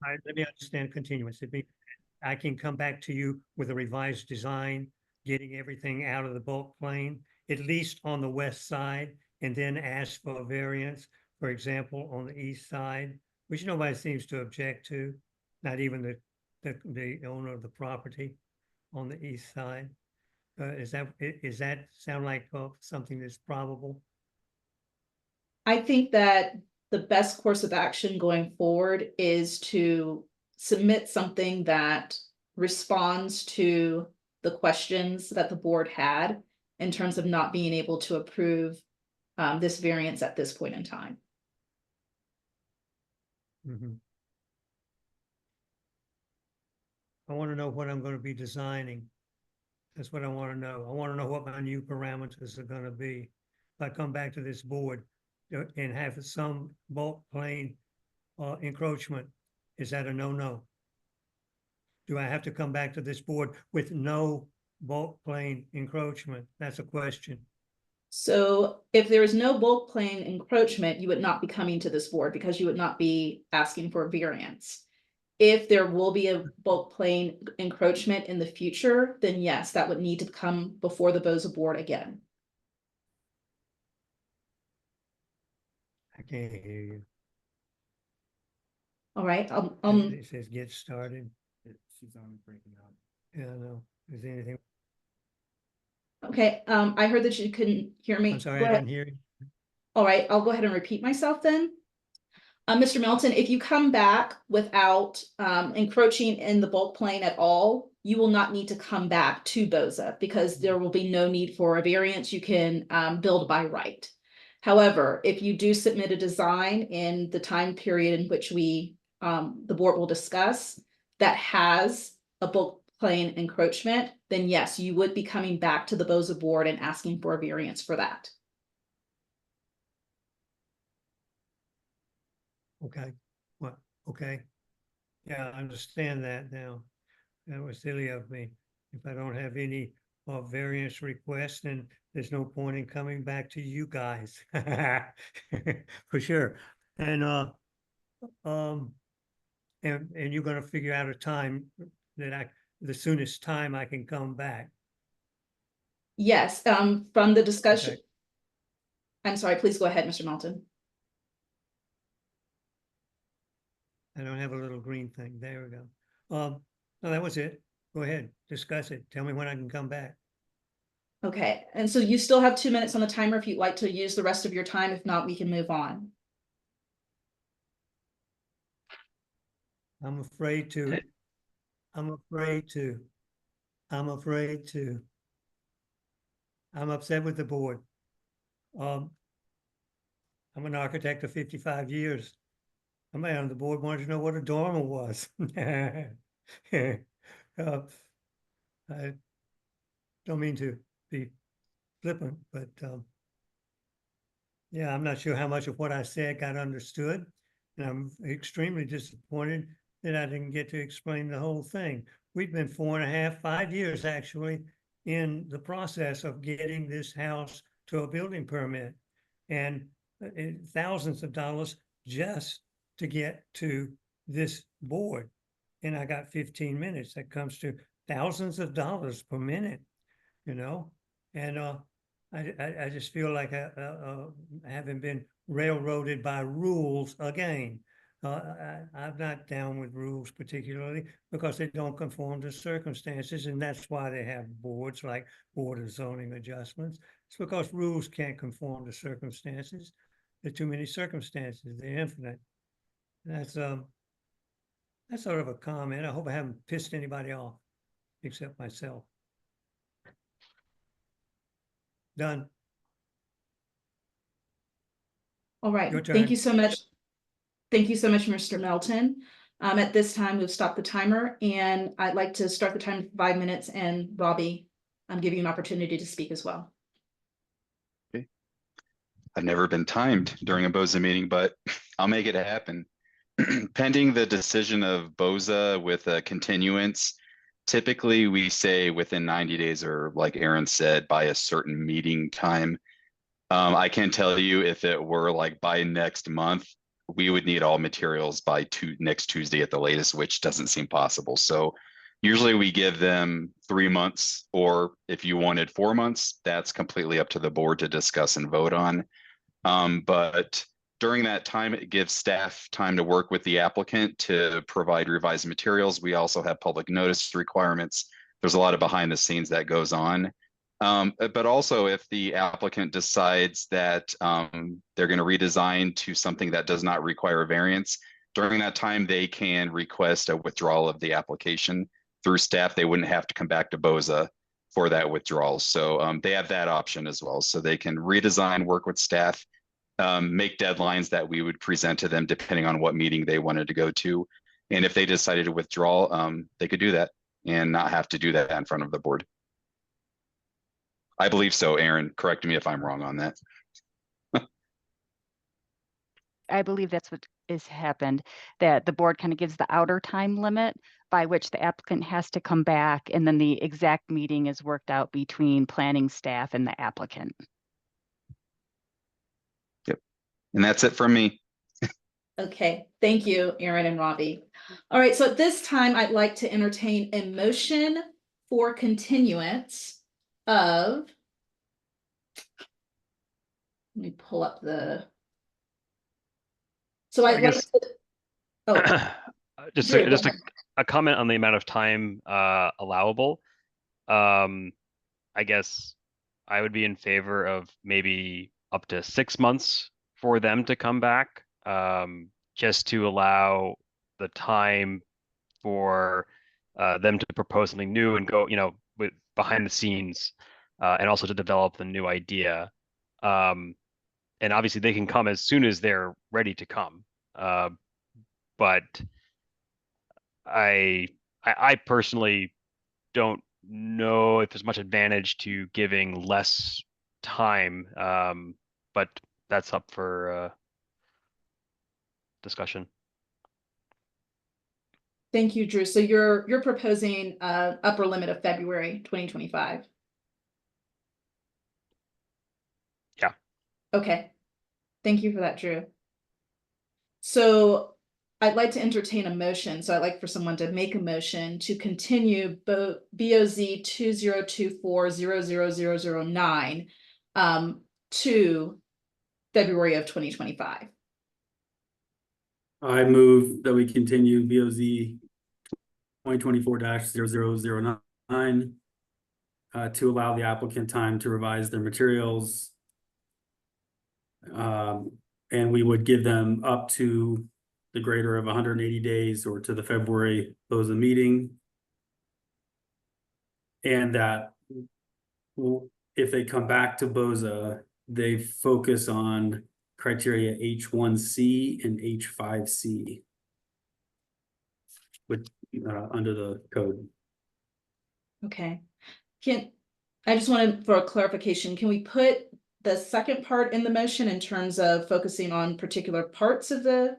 Speaker 8: All right, let me understand continuance. It means I can come back to you with a revised design, getting everything out of the bulk plane, at least on the west side, and then ask for a variance, for example, on the east side, which nobody seems to object to, not even the owner of the property on the east side. Is that sound like something that's probable?
Speaker 1: I think that the best course of action going forward is to submit something that responds to the questions that the board had in terms of not being able to approve this variance at this point in time.
Speaker 8: Mm-hmm. I want to know what I'm going to be designing. That's what I want to know. I want to know what my new parameters are going to be. If I come back to this board and have some bulk plane encroachment, is that a no-no? Do I have to come back to this board with no bulk plane encroachment? That's a question.
Speaker 1: So if there is no bulk plane encroachment, you would not be coming to this board because you would not be asking for a variance. If there will be a bulk plane encroachment in the future, then yes, that would need to come before the BOZA board again.
Speaker 8: I can't hear you.
Speaker 1: All right,
Speaker 8: It says get started. She's on breaking up. Yeah, no. Is there anything?
Speaker 1: okay, I heard that you couldn't hear me.
Speaker 8: I'm sorry,
Speaker 1: Go
Speaker 8: I
Speaker 1: ahead.
Speaker 8: didn't hear you.
Speaker 1: All right, I'll go ahead and repeat myself then. Mr. Melton, if you come back without encroaching in the bulk plane at all, you will not need to come back to BOZA because there will be no need for a variance. You can build by right. However, if you do submit a design in the time period in which the board will discuss that has a bulk plane encroachment, then yes, you would be coming back to the BOZA board and asking for a variance for that.
Speaker 8: Okay, what, okay. Yeah, I understand that now. That was silly of me. If I don't have any variance requests, then there's no point in coming back to you guys. For sure. And and you're gonna figure out a time that the soonest time I can come back.
Speaker 1: Yes, from the discussion.
Speaker 8: Okay.
Speaker 1: I'm sorry, please go ahead, Mr. Melton.
Speaker 8: I don't have a little green thing. There we go. No, that was it. Go ahead, discuss it. Tell me when I can come back.
Speaker 1: Okay, and so you still have 2 minutes on the timer if you'd like to use the rest of your time. If not, we can move on.
Speaker 8: I'm afraid to. I'm afraid to. I'm afraid to. I'm upset with the board. I'm an architect of 55 years. Somebody on the board wanted to know what a dormer was. I don't mean to be flippant, but Yeah, I'm not sure how much of what I said got understood. And I'm extremely disappointed that I didn't get to explain the whole thing. We've been 4.5, 5 years actually in the process of getting this house to a building permit. And thousands of dollars just to get to this board. And I got 15 minutes. That comes to thousands of dollars per minute, you know? And I just feel like I haven't been railroaded by rules again. I'm not down with rules particularly because they don't conform to circumstances, and that's why they have boards like Board of Zoning Adjustments. It's because rules can't conform to circumstances. There are too many circumstances. They're infinite. That's sort of a comment. I hope I haven't pissed anybody off except myself. Done.
Speaker 1: All right,
Speaker 8: Your
Speaker 1: thank
Speaker 8: turn.
Speaker 1: you so much. Thank you so much, Mr. Melton. At this time, we've stopped the timer, and I'd like to start the time for 5 minutes, and Robbie, I'm giving you an opportunity to speak as well.
Speaker 4: I've never been timed during a BOZA meeting, but I'll make it happen. Pending the decision of BOZA with a continuance, typically we say within 90 days, or like Aaron said, by a certain meeting time. I can tell you if it were like by next month, we would need all materials by next Tuesday at the latest, which doesn't seem possible. So usually we give them 3 months, or if you wanted 4 months, that's completely up to the board to discuss and vote on. But during that time, it gives staff time to work with the applicant to provide revised materials. We also have public notice requirements. There's a lot of behind the scenes that goes on. But also if the applicant decides that they're going to redesign to something that does not require a variance, during that time, they can request a withdrawal of the application through staff. They wouldn't have to come back to BOZA for that withdrawal. So they have that option as well. So they can redesign, work with staff, make deadlines that we would present to them depending on what meeting they wanted to go to. And if they decided to withdraw, they could do that and not have to do that in front of the board. I believe so, Aaron. Correct me if I'm wrong on that.
Speaker 7: I believe that's what has happened, that the board kind of gives the outer time limit by which the applicant has to come back, and then the exact meeting is worked out between planning staff and the applicant.
Speaker 4: Yep. And that's it from me.
Speaker 1: Okay, thank you, Aaron and Robbie. All right, so at this time, I'd like to entertain a motion for continuance of, let me pull up the. So I'd like
Speaker 5: guess-
Speaker 1: to, oh,
Speaker 5: Just
Speaker 1: Drew, go
Speaker 5: a,
Speaker 1: ahead.
Speaker 5: a comment on the amount of time allowable. I guess I would be in favor of maybe up to 6 months for them to come back, just to allow the time for them to propose something new and go, with behind the scenes, and also to develop the new idea. And obviously they can come as soon as they're ready to come. But I personally don't know if there's much advantage to giving less time, but that's up for discussion.
Speaker 1: Thank you, Drew. So you're proposing upper limit of February 2025.
Speaker 5: Yeah.
Speaker 1: Okay. Thank you for that, Drew. So I'd like to entertain a motion. So I'd like for someone to make a motion to continue BOZ 2024-00009 to February of 2025.
Speaker 3: I move that we continue BOZ 2024-0009 to allow the applicant time to revise their materials. And we would give them up to the greater of 180 days or to the February BOZA meeting. And that if they come back to BOZA, they focus on criteria H1C and H5C with under the code.
Speaker 1: Okay. I just wanted for a clarification, can we put the second part in the motion in terms of focusing on particular parts of the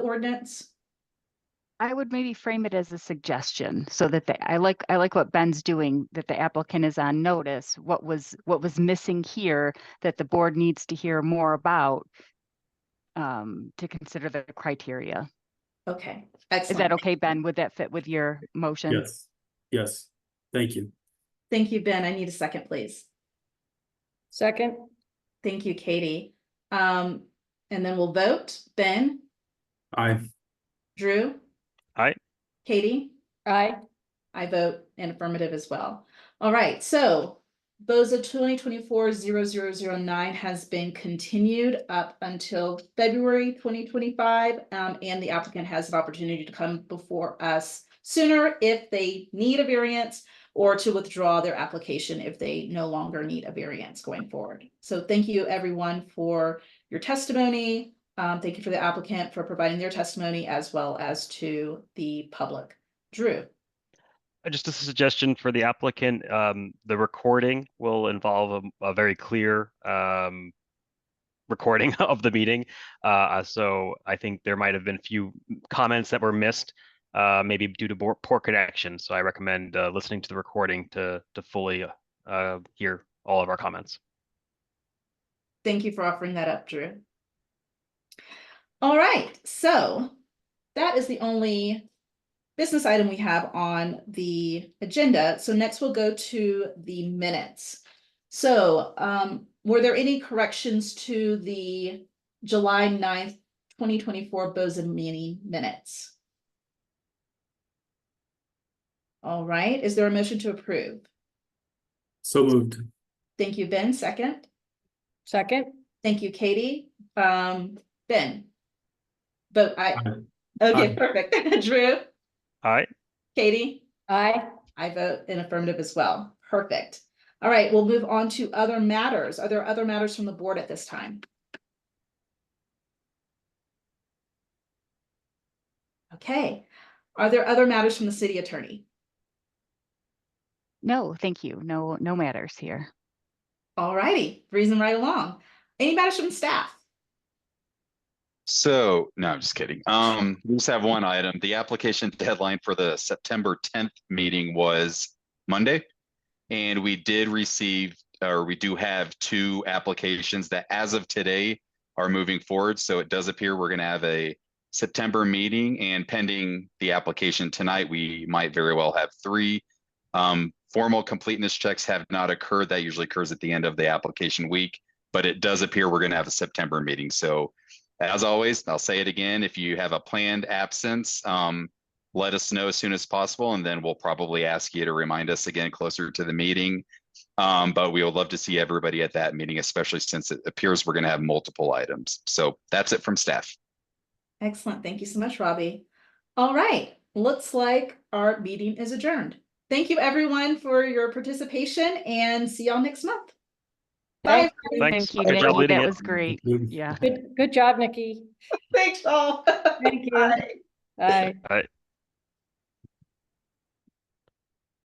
Speaker 1: ordinance?
Speaker 7: I would maybe frame it as a suggestion so that I like what Ben's doing, that the applicant is on notice. What was missing here that the board needs to hear more about to consider the criteria.
Speaker 1: Okay,
Speaker 7: Is
Speaker 1: excellent.
Speaker 7: that okay, Ben? Would that fit with your motion?
Speaker 3: Yes, yes, thank you.
Speaker 1: Thank you, Ben. I need a second, please.
Speaker 6: Second,
Speaker 1: Thank you, Katie. And then we'll vote. Ben,
Speaker 3: Aye.
Speaker 1: Drew?
Speaker 5: Aye.
Speaker 1: Katie?
Speaker 6: aye.
Speaker 1: I vote in affirmative as well. All right, so BOZA 2024-0009 has been continued up until February 2025. And the applicant has an opportunity to come before us sooner if they need a variance or to withdraw their application if they no longer need a variance going forward. So thank you everyone for your testimony. Thank you for the applicant for providing their testimony as well as to the public. Drew.
Speaker 5: Just a suggestion for the applicant, the recording will involve a very clear recording of the meeting. So I think there might have been a few comments that were missed, maybe due to poor connection. So I recommend listening to the recording to fully hear all of our comments.
Speaker 1: Thank you for offering that up, Drew. All right, so that is the only business item we have on the agenda. So next we'll go to the minutes. So were there any corrections to the July 9th, 2024 BOZA meeting minutes? All right, is there a motion to approve?
Speaker 3: So moved.
Speaker 1: Thank you, Ben. Second.
Speaker 6: Second,
Speaker 1: Thank you, Katie. Ben. Vote aye.
Speaker 3: Aye.
Speaker 1: Okay,
Speaker 3: Aye.
Speaker 1: perfect. Drew,
Speaker 5: Aye.
Speaker 1: Katie,
Speaker 6: aye.
Speaker 1: I vote in affirmative as well. Perfect. All right, we'll move on to other matters. Are there other matters from the board at this time? Okay. Are there other matters from the city attorney?
Speaker 7: No, thank you. No matters here.
Speaker 1: All righty, breezing right along. Any matters from staff?
Speaker 4: So, no, I'm just kidding. We just have one item. The application deadline for the September 10th meeting was Monday. And we did receive, or we do have 2 applications that as of today are moving forward. So it does appear we're going to have a September meeting, and pending the application tonight, we might very well have 3. Formal completeness checks have not occurred. That usually occurs at the end of the application week, but it does appear we're going to have a September meeting. So as always, I'll say it again, if you have a planned absence, let us know as soon as possible, and then we'll probably ask you to remind us again closer to the meeting. But we would love to see everybody at that meeting, especially since it appears we're going to have multiple items. So that's it from staff.
Speaker 1: Excellent. Thank you so much, Robbie. All right, looks like our meeting is adjourned. Thank you everyone for your participation and see y'all next month. Bye.
Speaker 6: Thank
Speaker 5: Thanks.
Speaker 7: Thank you,
Speaker 5: Good job
Speaker 7: Nikki.
Speaker 5: leading
Speaker 7: That
Speaker 5: it.
Speaker 7: was great.
Speaker 3: Thank you.
Speaker 7: Yeah.
Speaker 6: Good job, Nikki.
Speaker 1: Thanks all.
Speaker 6: Thank you.
Speaker 1: Bye.
Speaker 6: Bye.
Speaker 5: All right.